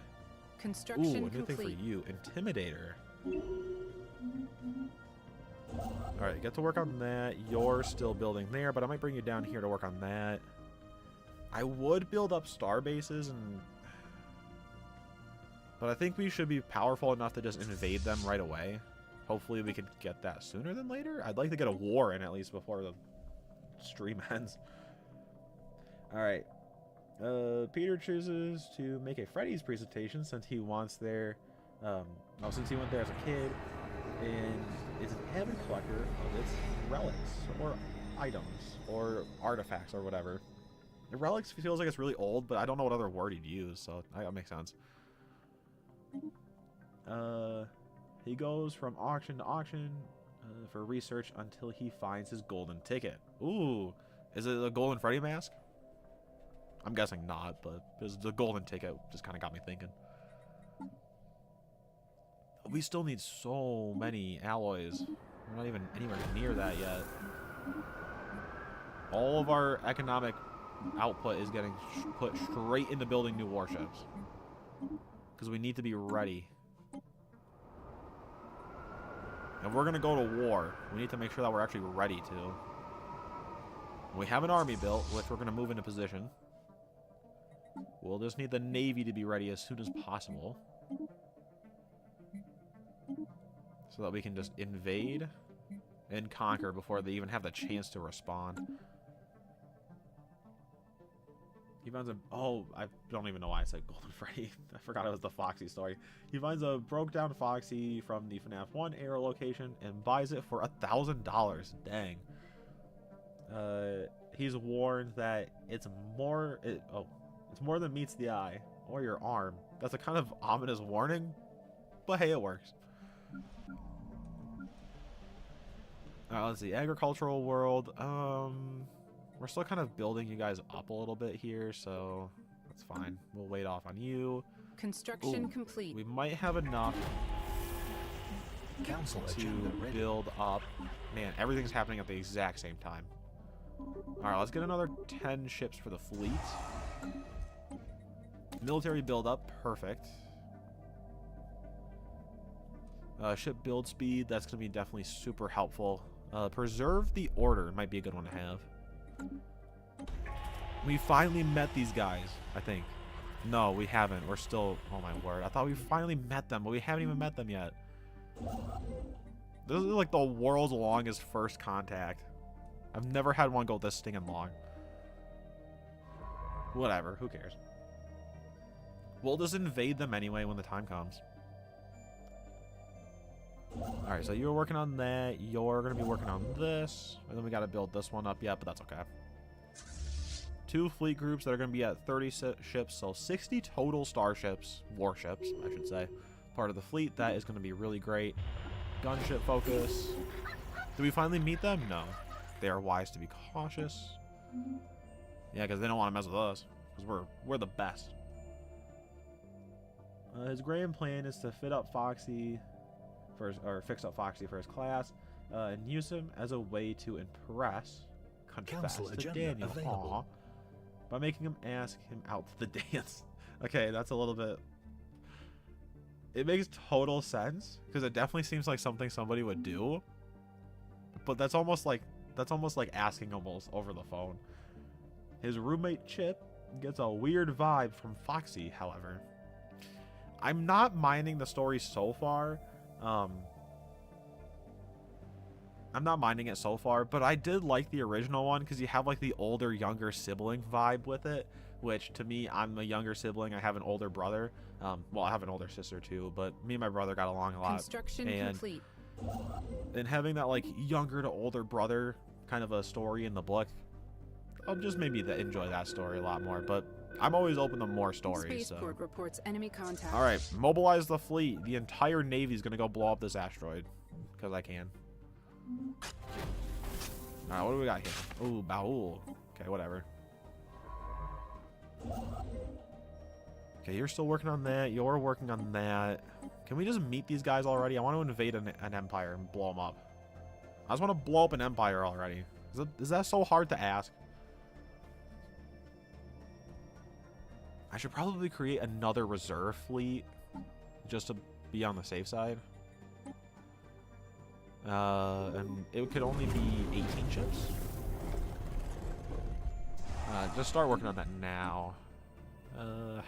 Construction Ooh, a new complete. thing for you. Intimidator. Alright, get to work on that. You're still building there, but I might bring you down here to work on that. I would build up star bases, but I think we should be powerful enough to just invade them right away. Hopefully we could get that sooner than later. I'd like to get a war in at least before the stream ends. Alright. Peter chooses to make a Freddy's presentation since he wants their... since he went there as a kid. And is an avid collector of its relics or items or artifacts or whatever. The relics feels like it's really old, but I don't know what other word he'd use, so that makes sense. He goes from auction to auction for research until he finds his golden ticket. Ooh, is it a golden Freddy mask? I'm guessing not, but the golden ticket just kind of got me thinking. We still need so many alloys. We're not even anywhere near that yet. All of our economic output is getting put straight into building new warships. Because we need to be ready. And we're going to go to war. We need to make sure that we're actually ready to. We have an army built, which we're going to move into position. We'll just need the Navy to be ready as soon as possible. So that we can just invade and conquer before they even have the chance to respond. He finds a... Oh, I don't even know why I said Golden Freddy. I forgot it was the Foxy story. He finds a broke-down Foxy from the FNAF 1 air location and buys it for $1,000. Dang. he's warned that it's more it's more than meets the eye or your arm. That's a kind of ominous warning, but hey, it works. Let's see, agricultural world. We're still kind of building you guys up a little bit here, so that's fine. We'll wait off on you. Construction complete. We might have enough Council to build up. Man, everything's happening at the exact same time. Alright, let's get another 10 ships for the fleet. Military build up, perfect. Ship build speed, that's going to be definitely super helpful. Preserve the order might be a good one to have. We finally met these guys, I think. No, we haven't. We're still... Oh my word. I thought we finally met them, but we haven't even met them yet. This is like the world's longest first contact. I've never had one go this stinging long. Whatever. Who cares? We'll just invade them anyway when the time comes. Alright, so you're working on that. You're going to be working on this. And then we got to build this one up yet, but that's okay. 2 fleet groups that are going to be at 30 ships, so 60 total starships, warships, I should say, part of the fleet. That is going to be really great. Gunship focus. Did we finally meet them? No. They are wise to be cautious. Yeah, because they don't want to mess with us, because we're the best. His grand plan is to fit up Foxy for his, or fix up Foxy for his class, and use him as a way to impress, confess to Daniel, aw, by making him ask him out to the dance. Okay, that's a little bit... It makes total sense, because it definitely seems like something somebody would do, but that's almost like asking almost over the phone. His roommate Chip gets a weird vibe from Foxy, however. I'm not minding the story so far. I'm not minding it so far, but I did like the original one because you have like the older, younger sibling vibe with it, which to me, I'm a younger sibling. I have an older brother. Well, I have an older sister too, but me and my brother got along a lot. Construction complete. And having that like younger to older brother kind of a story in the book, just made me enjoy that story a lot more, but I'm always open to more stories. Spaceport reports enemy contact. All right, mobilize the fleet. The entire Navy's gonna go blow up this asteroid because I can. All right, what do we got here? Ooh, Baul. Okay, whatever. Okay, you're still working on that. You're working on that. Can we just meet these guys already? I want to invade an empire and blow them up. I just want to blow up an empire already. Is that so hard to ask? I should probably create another reserve fleet just to be on the safe side. And it could only be 18 ships. Just start working on that now.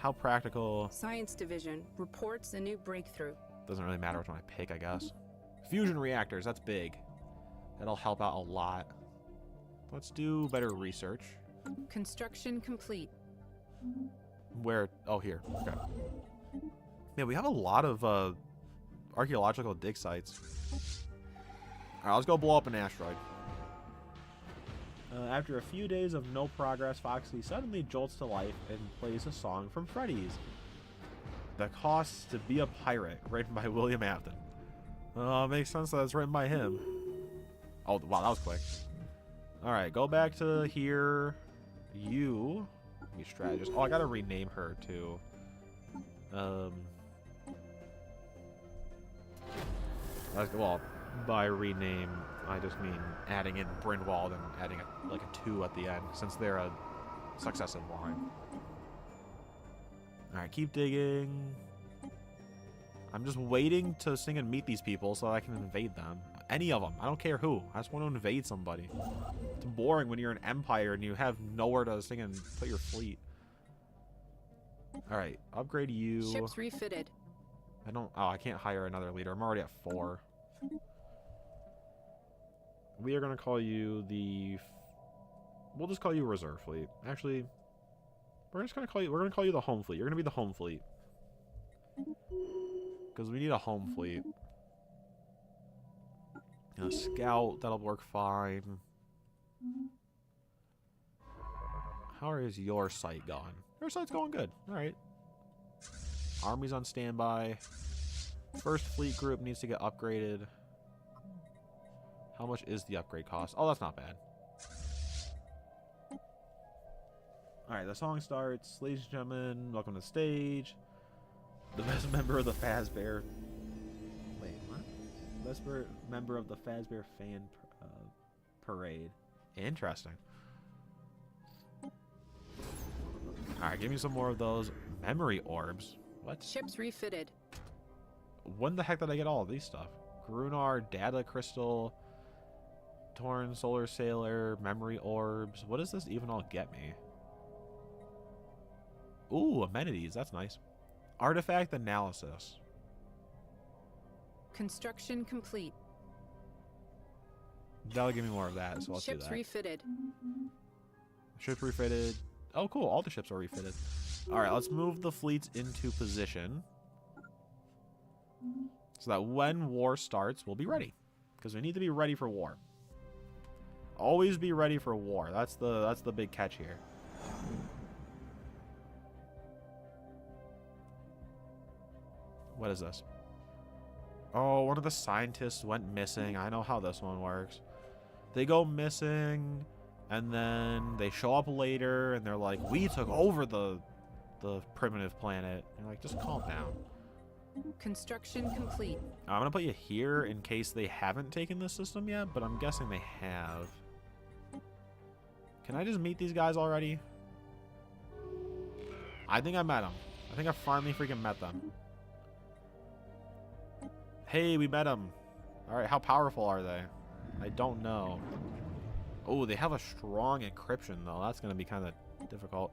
How practical? Science Division reports a new breakthrough. Doesn't really matter which one I pick, I guess. Fusion reactors, that's big. That'll help out a lot. Let's do better research. Construction complete. Where? Oh, here. Okay. Yeah, we have a lot of archaeological dig sites. All right, let's go blow up an asteroid. After a few days of no progress, Foxy suddenly jolts to life and plays a song from Freddy's. The Cost to Be a Pirate, written by William Afton. Makes sense that it's written by him. Oh, wow, that was quick. All right, go back to here. You... Be strategist. Oh, I gotta rename her too. Well, by rename, I just mean adding in Brynwald and adding like a 2 at the end, since they're a successive line. All right, keep digging. I'm just waiting to sing and meet these people so I can invade them. Any of them. I don't care who. I just want to invade somebody. It's boring when you're an empire and you have nowhere to sing and put your fleet. Alright, upgrade you. Ships refitted. I can't hire another leader. I'm already at 4. We are going to call you we'll just call you reserve fleet. Actually, we're going to call you the home fleet. You're going to be the home fleet. Because we need a home fleet. A scout, that'll work fine. How is your site going? Your site's going good. All right. Army's on standby. First fleet group needs to get upgraded. How much is the upgrade cost? Oh, that's not bad. Alright, the song starts. Ladies and gentlemen, welcome to the stage. The best member of the Fazbear... Wait, what? Best member of the Fazbear fan parade. Interesting. Alright, give me some more of those memory orbs. What? Ships refitted. When the heck did I get all of these stuff? Grunar, Data Crystal, Torn, Solar Sailor, Memory Orbs. What does this even all get me? Ooh, amenities. That's nice. Artifact Analysis. Construction complete. That'll give me more of that, so let's do that. Ships refitted. Ships refitted. Oh, cool. All the ships are refitted. All right, let's move the fleets into position so that when war starts, we'll be ready. Because we need to be ready for war. Always be ready for war. That's the big catch here. What is this? Oh, one of the scientists went missing. I know how this one works. They go missing, and then they show up later, and they're like, we took over the primitive planet. And you're like, just calm down. Construction complete. I'm going to put you here in case they haven't taken this system yet, but I'm guessing they have. Can I just meet these guys already? I think I met them. I think I finally freaking met them. Hey, we met them. Alright, how powerful are they? I don't know. Oh, they have a strong encryption, though. That's going to be kind of difficult.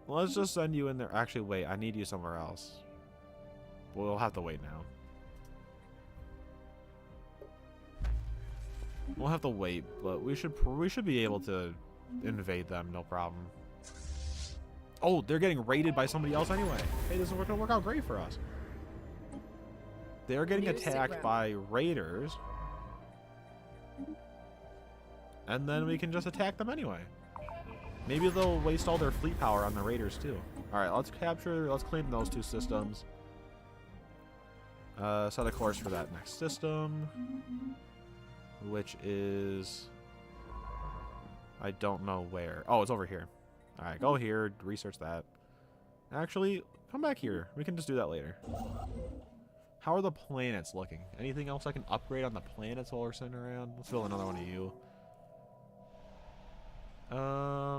Let's just send you in there. Actually, wait. I need you somewhere else. We'll have to wait now. We'll have to wait, but we should be able to invade them, no problem. Oh, they're getting raided by somebody else anyway. Hey, this is going to work out great for us. They're getting attacked by raiders. And then we can just attack them anyway. Maybe they'll waste all their fleet power on the raiders too. Alright, let's claim those two systems. Set a course for that next system. Which is... I don't know where. Oh, it's over here. Alright, go here, research that. Actually, come back here. We can just do that later. How are the planets looking? Anything else I can upgrade on the planets while we're sitting around? Let's build another one of you.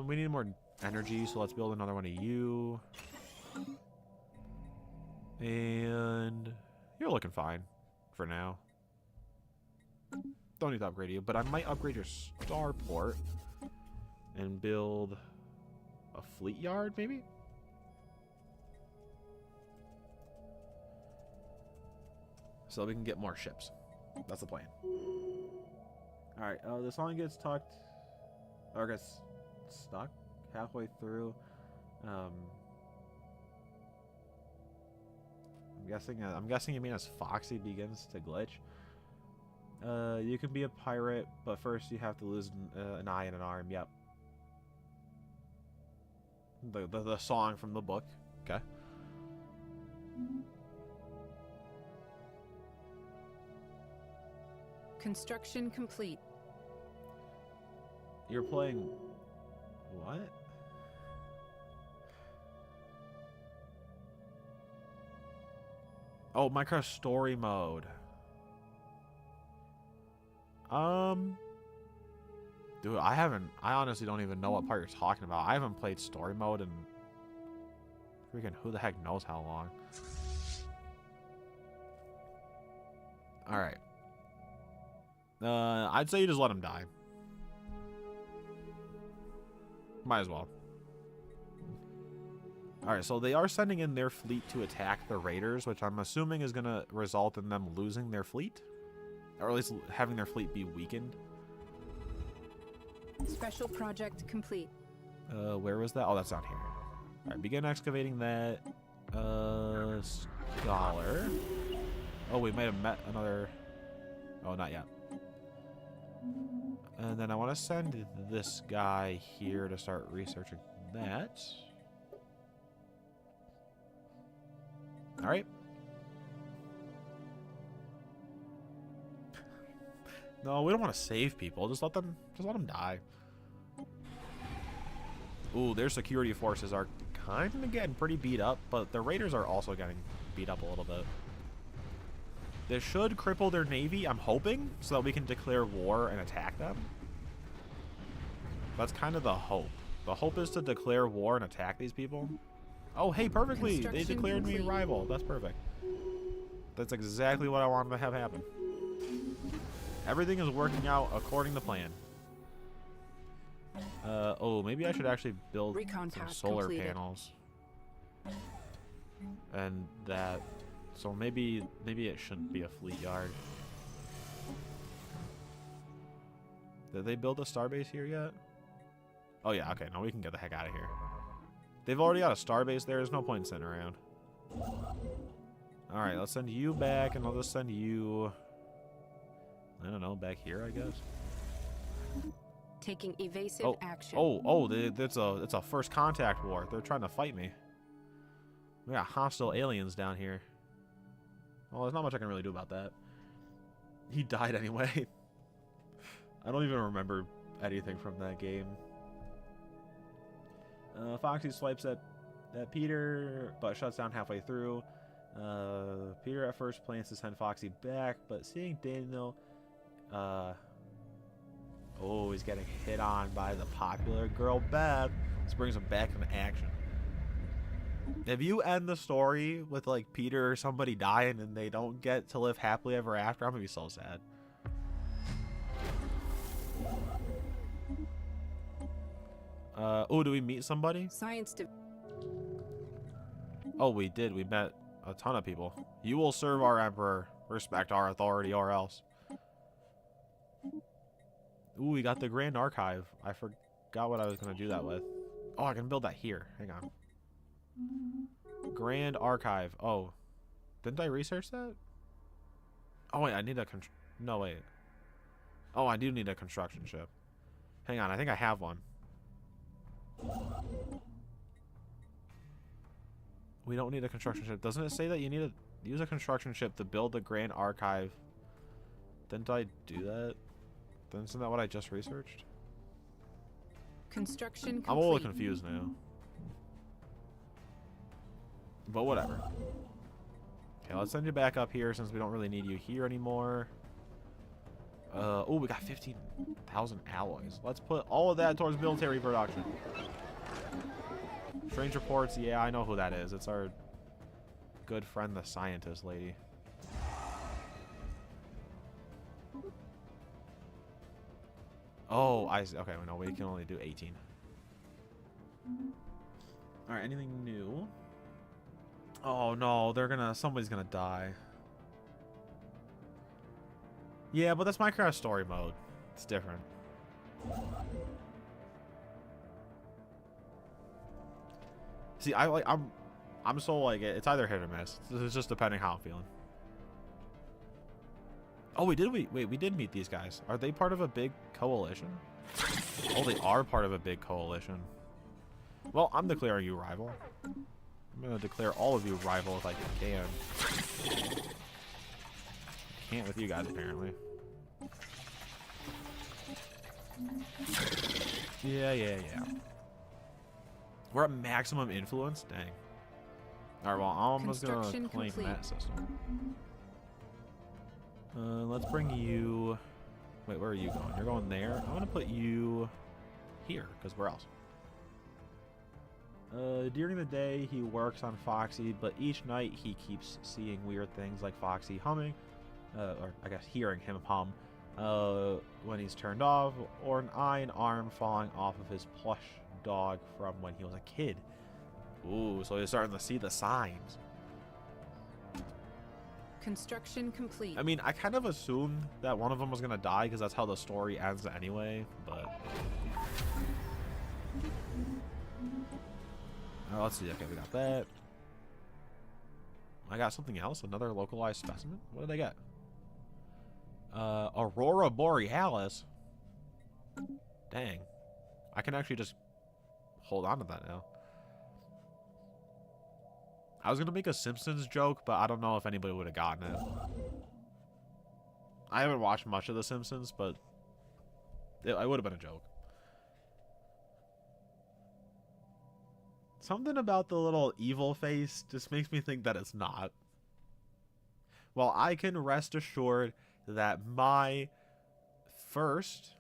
We need more energy, so let's build another one of you. And you're looking fine for now. Don't need to upgrade you, but I might upgrade your starport and build a fleet yard, maybe? So we can get more ships. That's the plan. Alright, this line gets tucked, or gets stuck halfway through. I'm guessing you mean as Foxy begins to glitch. You can be a pirate, but first you have to lose an eye and an arm. Yep. The song from the book. Okay. Construction complete. You're playing... What? Oh, Minecraft story mode. Dude, I honestly don't even know what part you're talking about. I haven't played story mode in freaking who the heck knows how long. Alright. I'd say you just let him die. Might as well. Alright, so they are sending in their fleet to attack the raiders, which I'm assuming is going to result in them losing their fleet. Or at least having their fleet be weakened. Special project complete. Where was that? Oh, that's down here. Alright, begin excavating that. Scholar. Oh, we might have met another... Oh, not yet. And then I want to send this guy here to start researching that. Alright. No, we don't want to save people. Just let them die. Ooh, their security forces are kind of getting pretty beat up, but the raiders are also getting beat up a little bit. This should cripple their navy, I'm hoping, so that we can declare war and attack them. That's kind of the hope. The hope is to declare war and attack these people. Oh, hey, perfectly! They declared me rival. That's perfect. That's exactly what I wanted to have happen. Everything is working out according to plan. Oh, maybe I should actually build some solar panels. And that... So maybe it shouldn't be a fleet yard. Did they build a starbase here yet? Oh yeah, okay, no, we can get the heck out of here. They've already got a starbase there, there's no point in sitting around. Alright, let's send you back, and I'll just send you... I don't know, back here, I guess. Taking evasive action. It's a first contact war. They're trying to fight me. We got hostile aliens down here. Well, there's not much I can really do about that. He died anyway. I don't even remember anything from that game. Foxy swipes at Peter, but shuts down halfway through. Peter at first plans to send Foxy back, but seeing Daniel... oh, he's getting hit on by the popular girl Beth. This brings him back into action. If you end the story with like Peter or somebody dying and they don't get to live happily ever after, I'm gonna be so sad. Oh, do we meet somebody? Oh, we did. We met a ton of people. You will serve our emperor, respect our authority, or else. Ooh, we got the Grand Archive. I forgot what I was gonna do that with. Oh, I can build that here. Hang on. Grand Archive. Oh, didn't I research that? Oh wait, I need a no wait. Oh, I do need a construction ship. Hang on, I think I have one. We don't need a construction ship. Doesn't it say that you need to use a construction ship to build the Grand Archive? Didn't I do that? Isn't that what I just researched? Construction complete. I'm a little confused now. But whatever. Okay, let's send you back up here since we don't really need you here anymore. Oh, we got 15,000 alloys. Let's put all of that towards military production. Strange reports. Yeah, I know who that is. It's our good friend, the scientist lady. Oh, I see. Okay, no, we can only do 18. All right, anything new? Oh no, somebody's gonna die. Yeah, but that's Minecraft story mode. It's different. See, I'm so like it's either hit or miss. It's just depending how I'm feeling. Oh, we did meet these guys. Are they part of a big coalition? Oh, they are part of a big coalition. Well, I'm declaring you rival. I'm gonna declare all of you rival if I can. Can't with you guys apparently. Yeah. We're at maximum influence? Dang. Alright, well, I'm just gonna claim that system. Let's bring you... Wait, where are you going? You're going there? I'm gonna put you here, because where else? During the day, he works on Foxy, but each night he keeps seeing weird things like Foxy humming, or I guess hearing him hum, when he's turned off, or an eye and arm falling off of his plush dog from when he was a kid. Ooh, so he's starting to see the signs. Construction complete. I mean, I kind of assumed that one of them was gonna die because that's how the story ends anyway, but... Oh, let's see. Okay, we got that. I got something else. Another localized specimen. What did I get? Aurora Borealis. Dang. I can actually just hold on to that now. I was going to make a Simpsons joke, but I don't know if anybody would have gotten it. I haven't watched much of The Simpsons, but it would have been a joke. Something about the little evil face just makes me think that it's not. Well, I can rest assured that my first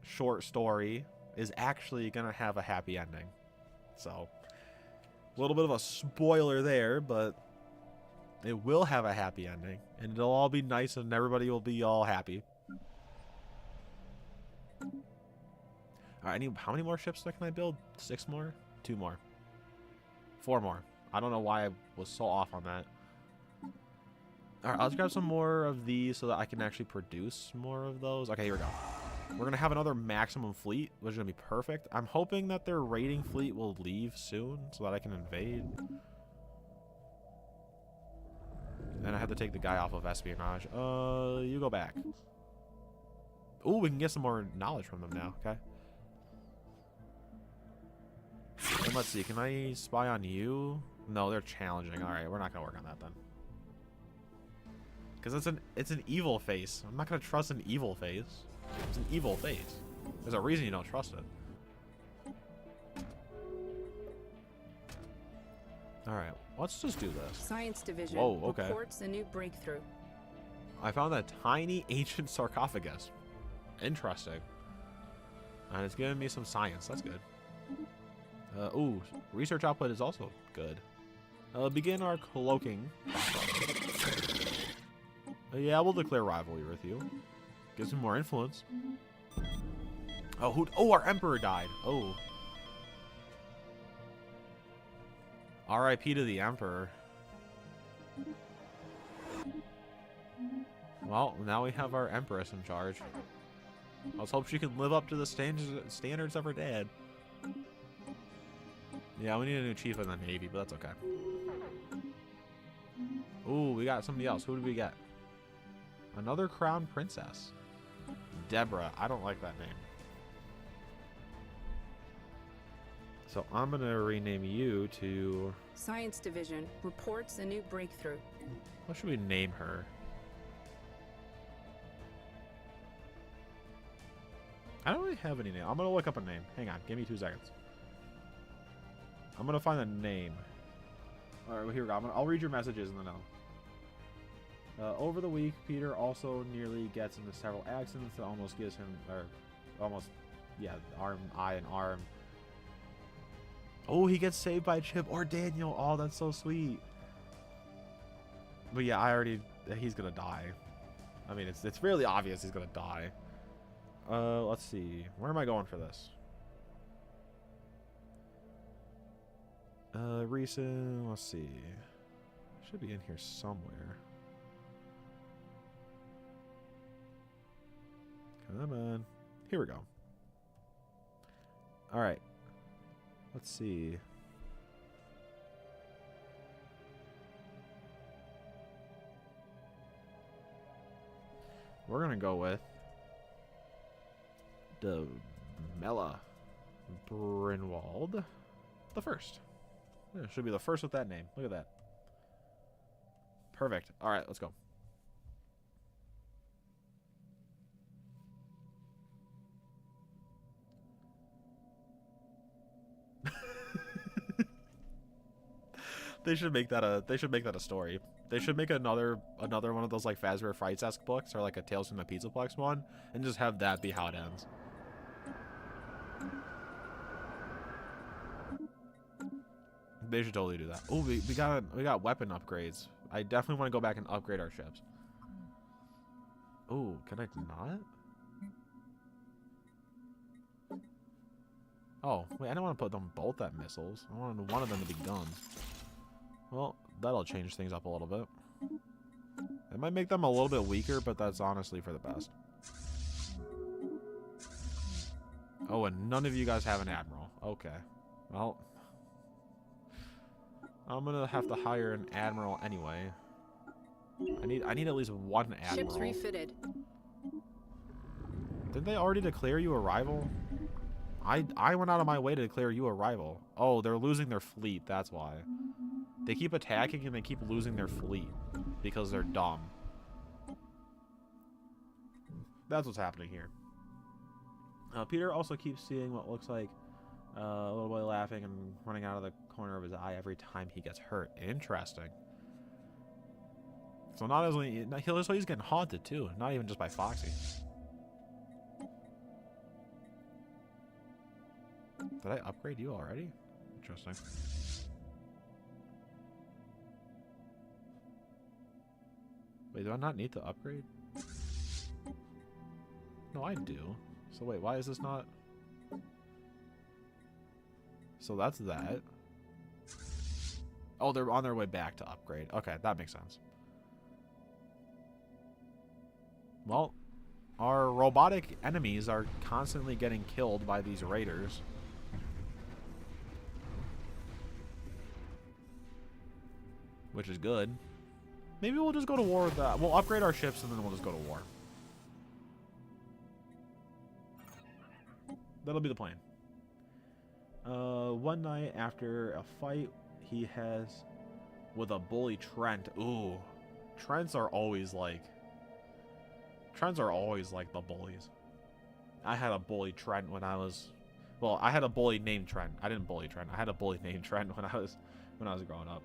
short story is actually going to have a happy ending. So, a little bit of a spoiler there, but it will have a happy ending. And it'll all be nice and everybody will be all happy. Alright, how many more ships can I build? 6 more? 2 more. 4 more. I don't know why I was so off on that. Alright, let's grab some more of these so that I can actually produce more of those. Okay, here we go. We're going to have another maximum fleet, which is going to be perfect. I'm hoping that their raiding fleet will leave soon so that I can invade. Then I have to take the guy off of espionage. You go back. Ooh, we can get some more knowledge from them now. Okay. And let's see. Can I spy on you? No, they're challenging. All right, we're not gonna work on that then. Because it's an evil face. I'm not gonna trust an evil face. It's an evil face. There's a reason you don't trust it. All right, let's just do this. Science Division reports a new breakthrough. I found a tiny ancient sarcophagus. Interesting. And it's giving me some science. That's good. Ooh, research output is also good. Begin our cloaking. Yeah, we'll declare rivalry with you. Gives me more influence. Oh, our emperor died. Oh. R.I.P. to the emperor. Well, now we have our empress in charge. Let's hope she can live up to the standards of her dad. Yeah, we need a new chief in the Navy, but that's okay. Ooh, we got somebody else. Who did we get? Another crown princess. Deborah. I don't like that name. So I'm going to rename you to... Science Division reports a new breakthrough. What should we name her? I don't really have any name. I'm going to look up a name. Hang on. Give me 2 seconds. I'm going to find a name. All right, well, here we go. I'll read your messages and then I'll... over the week, Peter also nearly gets into several accidents that almost gives him... eye and arm. Oh, he gets saved by Chip or Daniel. Oh, that's so sweet. But yeah, he's gonna die. I mean, it's fairly obvious he's gonna die. Let's see. Where am I going for this? Recent, let's see. Should be in here somewhere. Come on. Here we go. All right. Let's see. We're going to go with the Mela Brynwald the first. Yeah, it should be the first with that name. Look at that. Perfect. All right, let's go. They should make that a story. They should make another one of those like Fazbear Frights-esque books or like a Tales from the Pizzaplex one and just have that be how it ends. They should totally do that. Oh, we got weapon upgrades. I definitely want to go back and upgrade our ships. Oh, can I not? Oh, wait, I don't want to put them both at missiles. I wanted one of them to be guns. Well, that'll change things up a little bit. It might make them a little bit weaker, but that's honestly for the best. Oh, and none of you guys have an admiral. Okay. Well, I'm gonna have to hire an admiral anyway. I need at least one admiral. Ships refitted. Didn't they already declare you a rival? I went out of my way to declare you a rival. Oh, they're losing their fleet. That's why. They keep attacking and they keep losing their fleet because they're dumb. That's what's happening here. Peter also keeps seeing what looks like a little boy laughing and running out of the corner of his eye every time he gets hurt. Interesting. So not only he's getting haunted too, not even just by Foxy. Did I upgrade you already? Interesting. Wait, do I not need to upgrade? No, I do. So wait, why is this not? So that's that. Oh, they're on their way back to upgrade. Okay, that makes sense. Well, our robotic enemies are constantly getting killed by these raiders. Which is good. Maybe we'll just go to war with that. We'll upgrade our ships and then we'll just go to war. That'll be the plan. One night after a fight he has with a bully Trent. Ooh. Trents are always like the bullies. I had a bully Trent when I was... Well, I had a bully named Trent. I didn't bully Trent. I had a bully named Trent when I was growing up.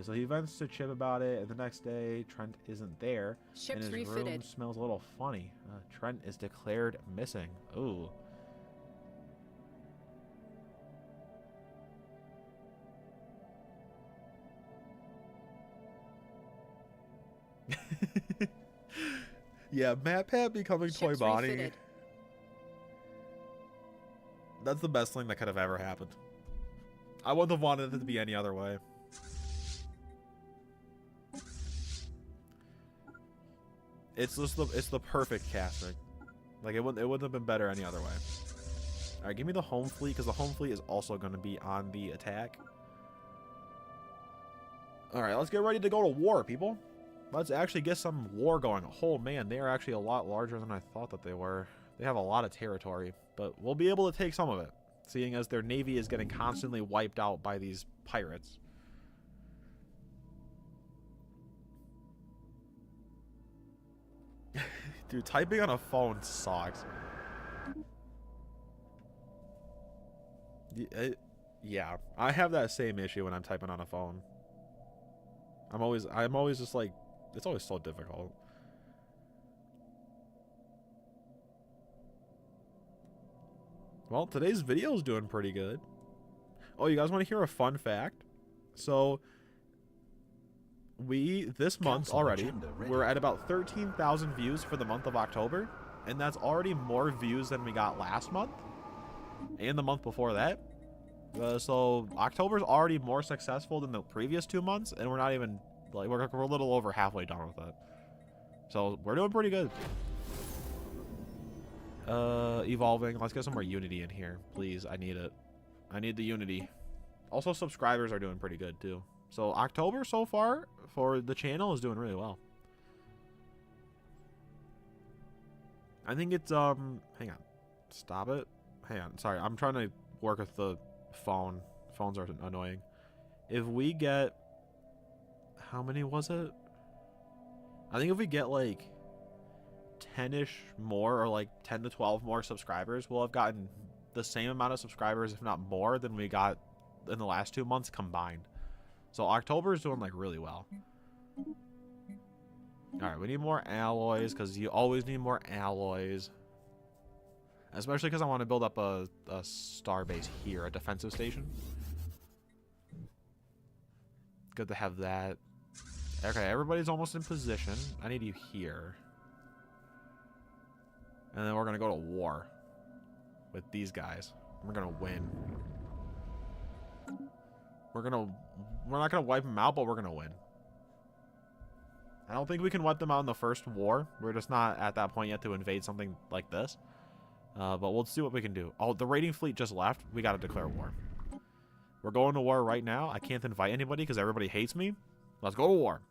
So he vents to Chip about it, and the next day Trent isn't there, Ship's and his refitted. room smells a little funny. Trent is declared missing. Ooh. Yeah, MatPat becoming Toy Ship's Bonnie. refitted. That's the best thing that could have ever happened. I wouldn't have wanted it to be any other way. It's just the perfect casting. Like it wouldn't have been better any other way. All right, give me the home fleet because the home fleet is also going to be on the attack. All right, let's get ready to go to war, people. Let's actually get some war going. Oh man, they are actually a lot larger than I thought that they were. They have a lot of territory, but we'll be able to take some of it, seeing as their navy is getting constantly wiped out by these pirates. Dude, typing on a phone sucks. Yeah, I have that same issue when I'm typing on a phone. I'm always just like, it's always so difficult. Well, today's video is doing pretty good. Oh, you guys want to hear a fun fact? So, this month already, we're at about 13,000 views for the month of October, and that's already more views than we got last month and the month before that. So October's already more successful than the previous 2 months, and we're not even like we're a little over halfway done with it. So we're doing pretty good. Evolving. Let's get some more Unity in here, please. I need it. I need the Unity. Also, subscribers are doing pretty good too. So October so far for the channel is doing really well. I think it's hang on. Stop it. Hang on. Sorry, I'm trying to work with the phone. Phones are annoying. If we get, how many was it? I think if we get like 10-ish more, or like 10 to 12 more subscribers, we'll have gotten the same amount of subscribers, if not more, than we got in the last 2 months combined. So October is doing like really well. Alright, we need more alloys, because you always need more alloys. Especially because I want to build up a star base here, a defensive station. Good to have that. Okay, everybody's almost in position. I need you here. And then we're going to go to war with these guys. We're going to win. We're not going to wipe them out, but we're going to win. I don't think we can wipe them out in the first war. We're just not at that point yet to invade something like this. But we'll see what we can do. Oh, the raiding fleet just left. We got to declare war. We're going to war right now. I can't invite anybody because everybody hates me. Let's go to war.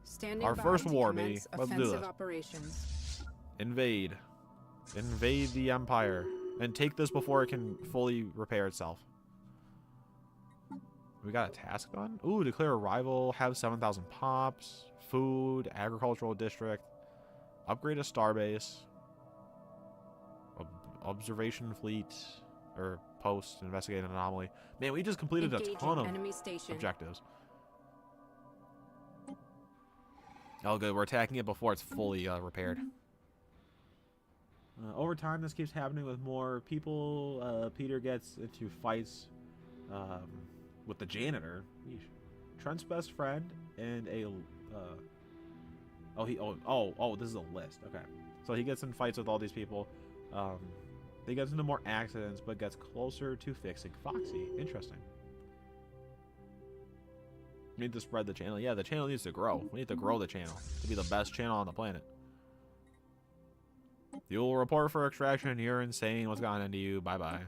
Standing Our by first to war, commence baby. Let's do offensive this. Operations. Invade. Invade the Empire. And take this before it can fully repair itself. We got a task done? Ooh, declare arrival. Have 7,000 pops. Food. Agricultural district. Upgrade a starbase. Observation fleet. Or post. Investigate an anomaly. Man, we just completed a ton of enemy station. objectives. Oh, good. We're attacking it before it's fully repaired. Over time, this keeps happening with more people. Peter gets into fights with the janitor. Yeesh. Trent's best friend and a... this is a list. Okay. So he gets in fights with all these people. He gets into more accidents, but gets closer to fixing Foxy. Interesting. We need to spread the channel. Yeah, the channel needs to grow. We need to grow the channel to be the best channel on the planet. You'll report for extraction. You're insane. What's gotten into you? Bye-bye.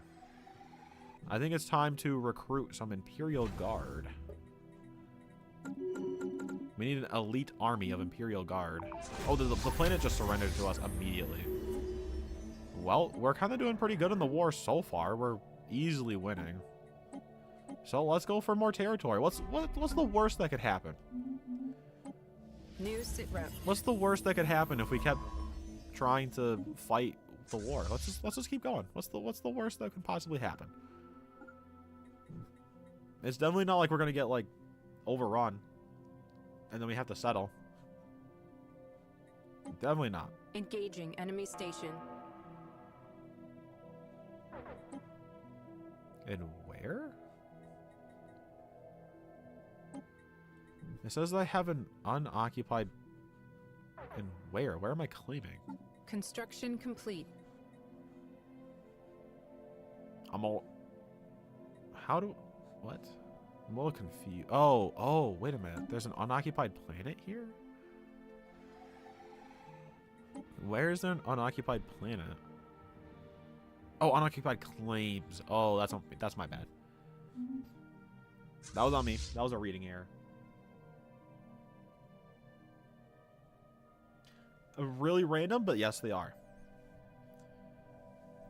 I think it's time to recruit some Imperial Guard. We need an elite army of Imperial Guard. Oh, the planet just surrendered to us immediately. Well, we're kind of doing pretty good in the war so far. We're easily winning. So let's go for more territory. What's the worst that could happen? New sit rep. What's the worst that could happen if we kept trying to fight the war? Let's just keep going. What's the worst that could possibly happen? It's definitely not like we're gonna get like overrun and then we have to settle. Definitely not. Engaging enemy station. And where? It says I have an unoccupied... And where? Where am I claiming? Construction complete. I'm all... How do... What? I'm a little confused. Oh, wait a minute. There's an unoccupied planet here? Where is there an unoccupied planet? Oh, unoccupied claims. Oh, that's my bad. That was on me. That was a reading error. Really random, but yes, they are.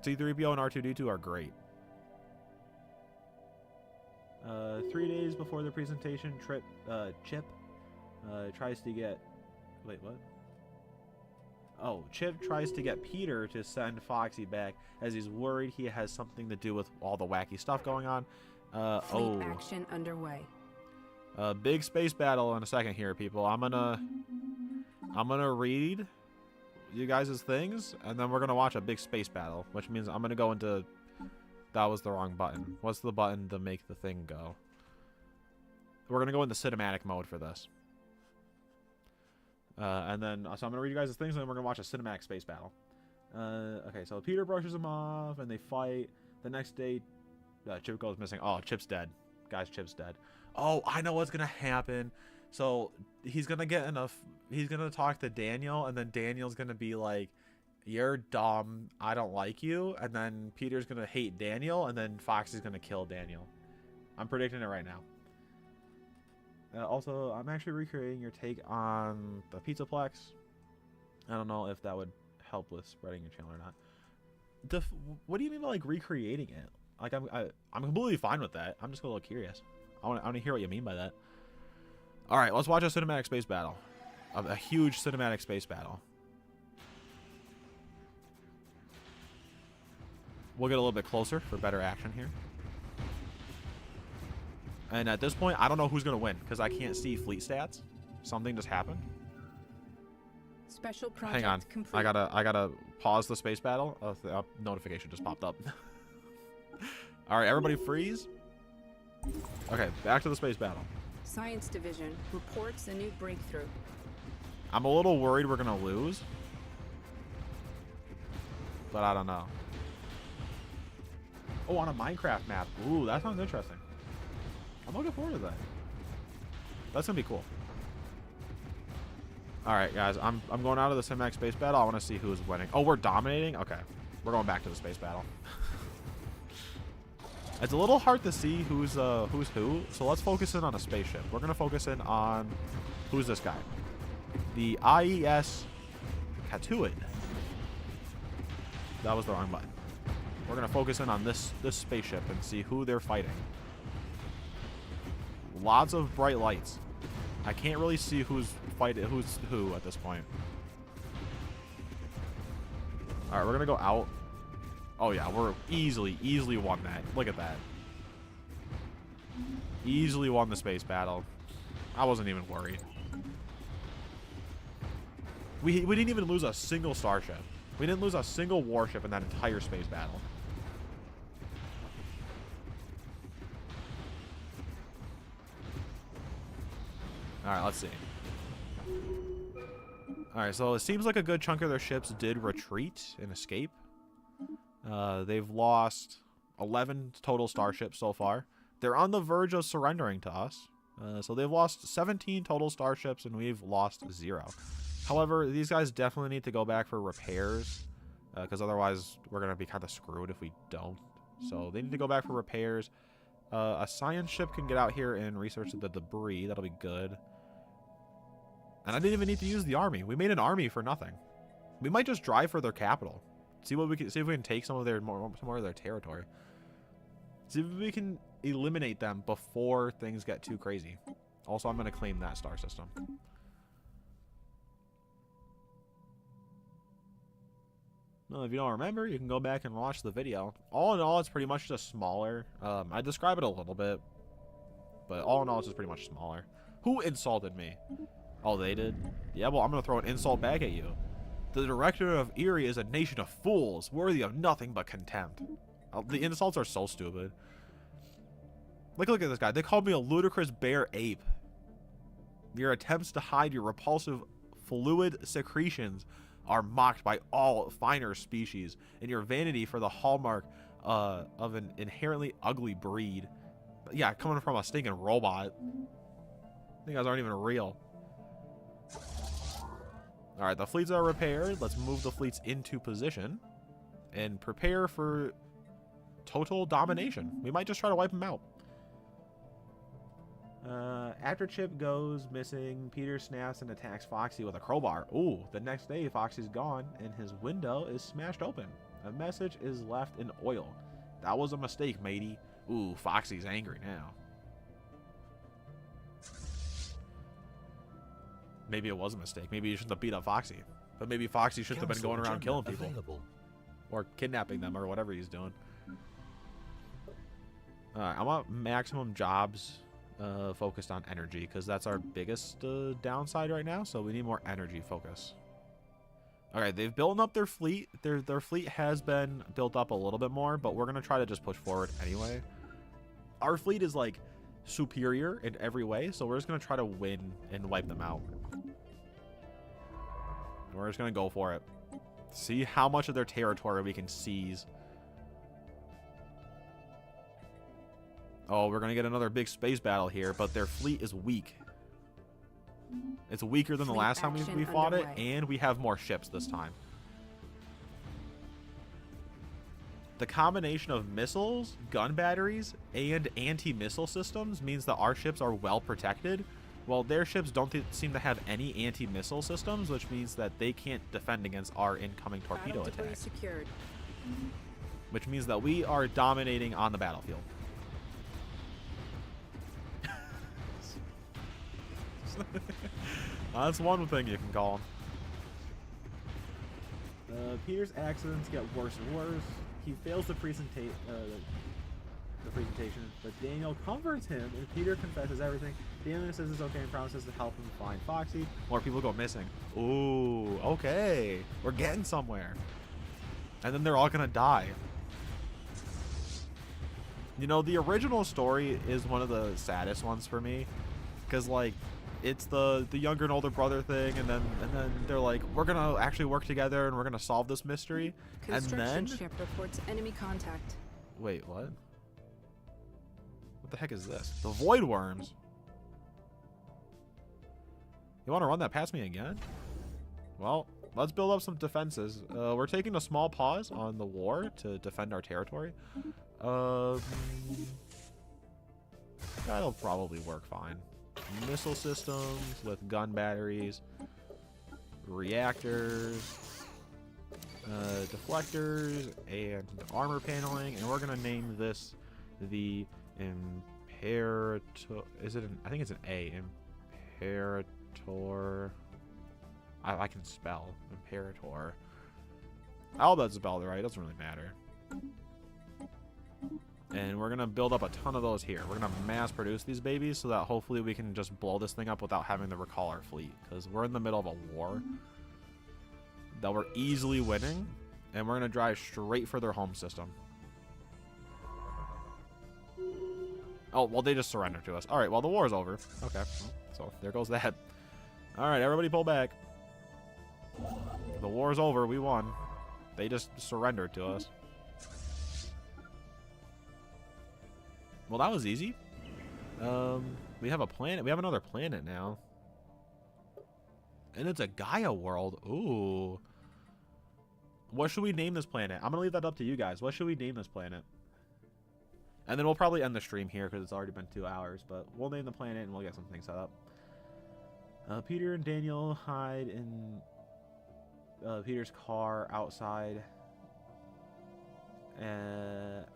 C-3PO and R2-D2 are great. 3 days before the presentation, Chip tries to get... Wait, what? Oh, Chip tries to get Peter to send Foxy back as he's worried he has something to do with all the wacky stuff going on. Fleet action underway. Big space battle in a second here, people. I'm gonna read you guys' things, and then we're gonna watch a big space battle, which means I'm gonna go into... That was the wrong button. What's the button to make the thing go? We're gonna go into cinematic mode for this. And then, so I'm gonna read you guys' things, and then we're gonna watch a cinematic space battle. Okay, so Peter brushes him off, and they fight. The next day, Chip goes missing. Oh, Chip's dead. Guys, Chip's dead. Oh, I know what's gonna happen. So he's gonna get enough. He's gonna talk to Daniel, and then Daniel's gonna be like, "You're dumb. I don't like you." And then Peter's gonna hate Daniel, and then Foxy's gonna kill Daniel. I'm predicting it right now. Also, I'm actually recreating your take on the Pizzaplex. I don't know if that would help with spreading your channel or not. What do you mean by like recreating it? Like I'm completely fine with that. I'm just a little curious. I want to hear what you mean by that. All right, let's watch a cinematic space battle. A huge cinematic space battle. We'll get a little bit closer for better action here. And at this point, I don't know who's going to win because I can't see fleet stats. Something just happened. Special project Hang on. complete. I gotta pause the space battle. The notification just popped up. All right, everybody freeze. Okay, back to the space battle. Science Division reports a new breakthrough. I'm a little worried we're going to lose. But I don't know. Oh, on a Minecraft map. Ooh, that sounds interesting. I'm looking forward to that. That's going to be cool. Alright, guys. I'm going out of the cinematic space battle. I want to see who's winning. Oh, we're dominating? Okay. We're going back to the space battle. It's a little hard to see who's who, so let's focus in on a spaceship. We're going to focus in on... Who's this guy? the IES Katuid. That was the wrong button. We're gonna focus in on this spaceship and see who they're fighting. Lots of bright lights. I can't really see who's who at this point. All right, we're gonna go out. Oh yeah, we're easily won that. Look at that. Easily won the space battle. I wasn't even worried. We didn't even lose a single starship. We didn't lose a single warship in that entire space battle. All right, let's see. All right, so it seems like a good chunk of their ships did retreat and escape. They've lost 11 total starships so far. They're on the verge of surrendering to us. So they've lost 17 total starships and we've lost 0. However, these guys definitely need to go back for repairs, because otherwise we're going to be kind of screwed if we don't. So they need to go back for repairs. A science ship can get out here and research the debris. That'll be good. And I didn't even need to use the army. We made an army for nothing. We might just drive for their capital. See if we can take some more of their territory. See if we can eliminate them before things get too crazy. Also, I'm going to claim that star system. Well, if you don't remember, you can go back and watch the video. All in all, it's pretty much just smaller. I describe it a little bit, but all in all, it's just pretty much smaller. Who insulted me? Oh, they did? Yeah, well, I'm going to throw an insult back at you. The director of Erie is a nation of fools, worthy of nothing but contempt. The insults are so stupid. Look at this guy. They called me a ludicrous bear ape. Your attempts to hide your repulsive fluid secretions are mocked by all finer species, and your vanity for the hallmark of an inherently ugly breed. Yeah, coming from a stinking robot. You guys aren't even real. All right, the fleets are repaired. Let's move the fleets into position and prepare for total domination. We might just try to wipe them out. After Chip goes missing, Peter snaps and attacks Foxy with a crowbar. Ooh, the next day Foxy's gone and his window is smashed open. A message is left in oil. That was a mistake, matey. Ooh, Foxy's angry now. Maybe it was a mistake. Maybe you shouldn't have beat up Foxy. But maybe Foxy shouldn't have been going around killing people. Available. Or kidnapping them or whatever he's doing. Alright, I want maximum jobs focused on energy, because that's our biggest downside right now. So we need more energy focus. Alright, they've built up their fleet. Their fleet has been built up a little bit more, but we're going to try to just push forward anyway. Our fleet is like superior in every way, so we're just going to try to win and wipe them out. We're just going to go for it. See how much of their territory we can seize. Oh, we're going to get another big space battle here, but their fleet is weak. It's weaker than the last time we fought it, and we have more ships this time. The combination of missiles, gun batteries, and anti-missile systems means that our ships are well protected, while their ships don't seem to have any anti-missile systems, which means that they can't defend against our incoming torpedo attacks. Which means that we are dominating on the battlefield. That's one thing you can call him. Peter's accidents get worse and worse. He fails the presentation, but Daniel comforts him, and Peter confesses everything. Daniel says it's okay and promises to help him find Foxy. More people go missing. Ooh, okay. We're getting somewhere. And then they're all gonna die. You know, the original story is one of the saddest ones for me, because like it's the younger and older brother thing, and then they're like, we're gonna actually work together and we're gonna solve this mystery. Construction ship reports enemy contact. Wait, what? What the heck is this? The Void Worms. You want to run that past me again? Well, let's build up some defenses. We're taking a small pause on the war to defend our territory. That'll probably work fine. Missile systems with gun batteries. reactors, deflectors, and armor paneling, and we're gonna name this the Imperator. Is it? I think it's an A. Imperator. I can spell Imperator. I hope that's spelled right. It doesn't really matter. And we're gonna build up a ton of those here. We're gonna mass produce these babies so that hopefully we can just blow this thing up without having to recall our fleet, because we're in the middle of a war that we're easily winning, and we're gonna drive straight for their home system. Oh, well, they just surrendered to us. All right, well, the war's over. Okay, so there goes that. All right, everybody pull back. The war's over. We won. They just surrendered to us. Well, that was easy. We have a planet. We have another planet now. And it's a Gaia world. Ooh. What should we name this planet? I'm going to leave that up to you guys. What should we name this planet? And then we'll probably end the stream here because it's already been 2 hours. But we'll name the planet and we'll get some things set up. Peter and Daniel hide in Peter's car outside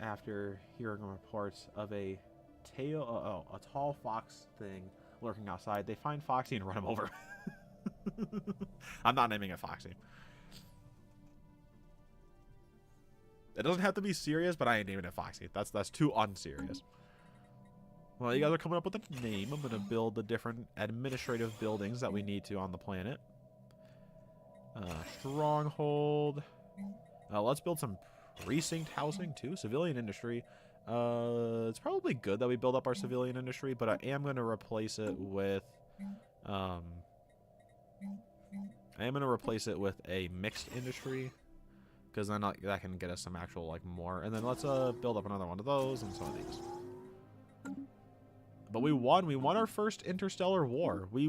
after hearing reports of a tall fox thing lurking outside. They find Foxy and run him over. I'm not naming it Foxy. It doesn't have to be serious, but I ain't naming it Foxy. That's too unserious. Well, you guys are coming up with a name. I'm going to build the different administrative buildings that we need to on the planet. Stronghold. Let's build some precinct housing too. Civilian industry. It's probably good that we build up our civilian industry, but I am going to replace it with a mixed industry, because then that can get us some actual like more. And then let's build up another one of those and some of these. But we won our first interstellar war. We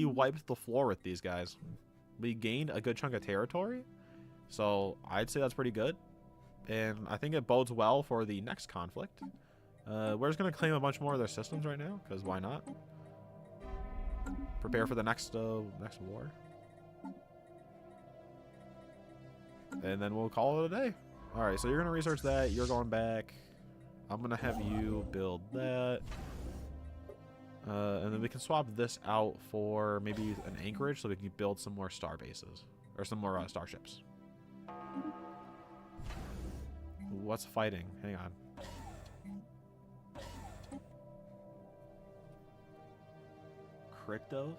wiped the floor with these guys. We gained a good chunk of territory, so I'd say that's pretty good. And I think it bodes well for the next conflict. We're just going to claim a bunch more of their systems right now, because why not? Prepare for the next war. And then we'll call it a day. Alright, so you're going to research that. You're going back. I'm going to have you build that. And then we can swap this out for maybe an anchorage so we can build some more star bases. Or some more starships. What's fighting? Hang on. Cryptos?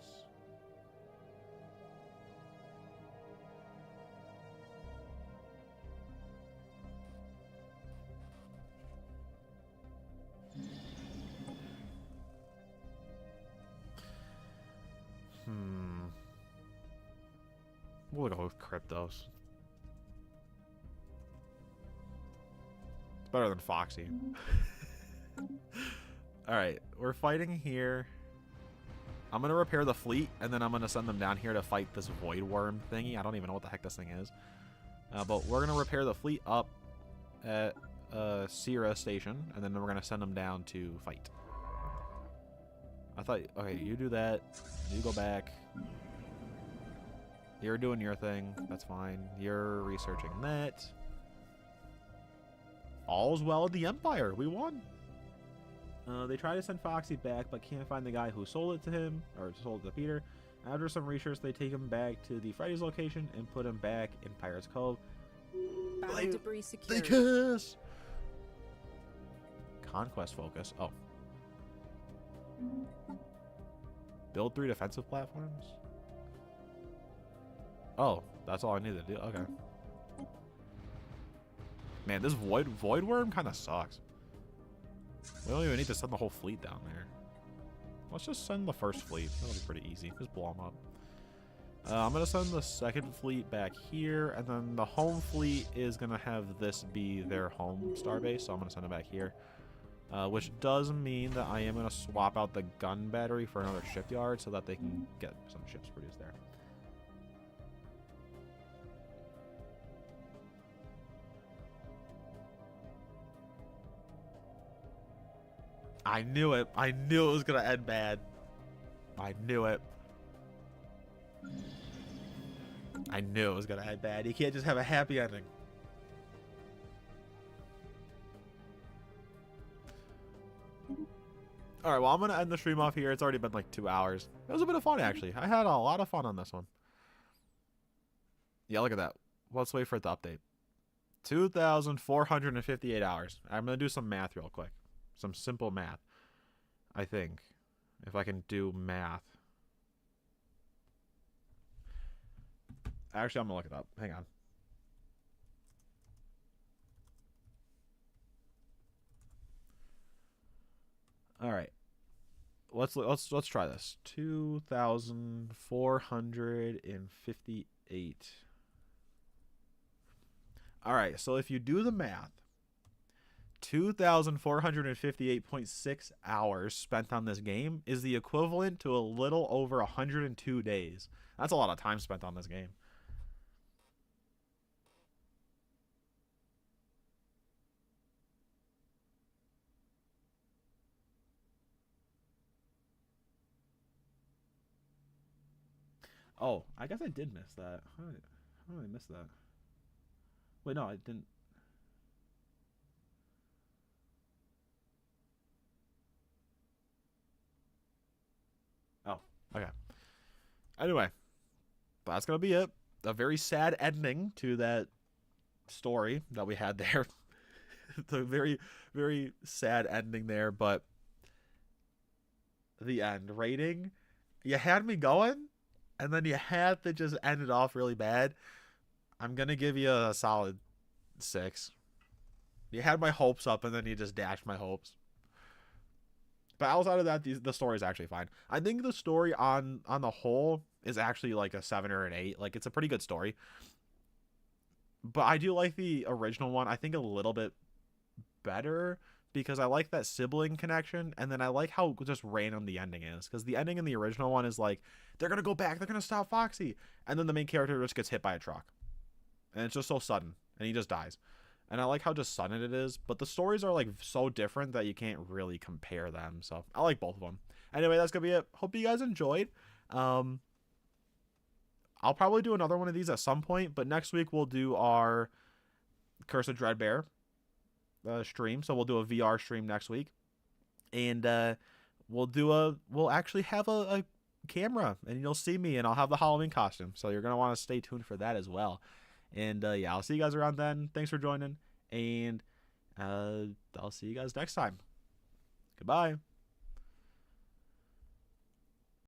We'll go with Cryptos. It's better than Foxy. Alright, we're fighting here. I'm going to repair the fleet, and then I'm going to send them down here to fight this void worm thingy. I don't even know what the heck this thing is. But we're going to repair the fleet up at Sierra Station, and then we're going to send them down to fight. I thought, okay, you do that. You go back. You're doing your thing. That's fine. You're researching that. All's well in the Empire. We won. They try to send Foxy back, but can't find the guy who sold it to him, or sold it to Peter. After some research, they take him back to the Freddy's location and put him back in Pirate's Cove. Debris secured. They kiss! Conquest focus. Oh. Build 3 defensive platforms? Oh, that's all I need to do. Okay. Man, this void worm kind of sucks. We don't even need to send the whole fleet down there. Let's just send the first fleet. That'll be pretty easy. Just blow them up. I'm going to send the second fleet back here, and then the home fleet is going to have this be their home starbase, so I'm going to send it back here. Which does mean that I am going to swap out the gun battery for another shipyard so that they can get some ships produced there. I knew it. I knew it was going to end bad. I knew it. I knew it was gonna end bad. You can't just have a happy ending. Alright, well, I'm gonna end the stream off here. It's already been like 2 hours. It was a bit of fun, actually. I had a lot of fun on this one. Yeah, look at that. Let's wait for it to update. 2,458 hours. I'm gonna do some math real quick. Some simple math. I think. If I can do math. Actually, I'm gonna look it up. Hang on. All right. Let's try this. 2,458. All right. So if you do the math, 2,458.6 hours spent on this game is the equivalent to a little over 102 days. That's a lot of time spent on this game. Oh, I guess I did miss that. How did I miss that? Wait, no, I didn't. Oh, okay. Anyway, that's gonna be it. A very sad ending to that story that we had there. The very, very sad ending there, but the end rating, you had me going, and then you had to just end it off really bad. I'm gonna give you a solid 6. You had my hopes up, and then you just dashed my hopes. But outside of that, the story is actually fine. I think the story on the whole is actually like a 7 or an 8. Like, it's a pretty good story. But I do like the original one, I think, a little bit better, because I like that sibling connection, and then I like how just random the ending is. Because the ending in the original one is like, they're going to go back, they're going to stop Foxy. And then the main character just gets hit by a truck. And it's just so sudden, and he just dies. And I like how just sudden it is, but the stories are like so different that you can't really compare them. So I like both of them. Anyway, that's gonna be it. Hope you guys enjoyed. I'll probably do another one of these at some point, but next week we'll do our Curse of Dreadbear stream. So we'll do a VR stream next week, and we'll actually have a camera, and you'll see me, and I'll have the Halloween costume. So you're gonna want to stay tuned for that as well. And yeah, I'll see you guys around then. Thanks for joining, and I'll see you guys next time. Goodbye.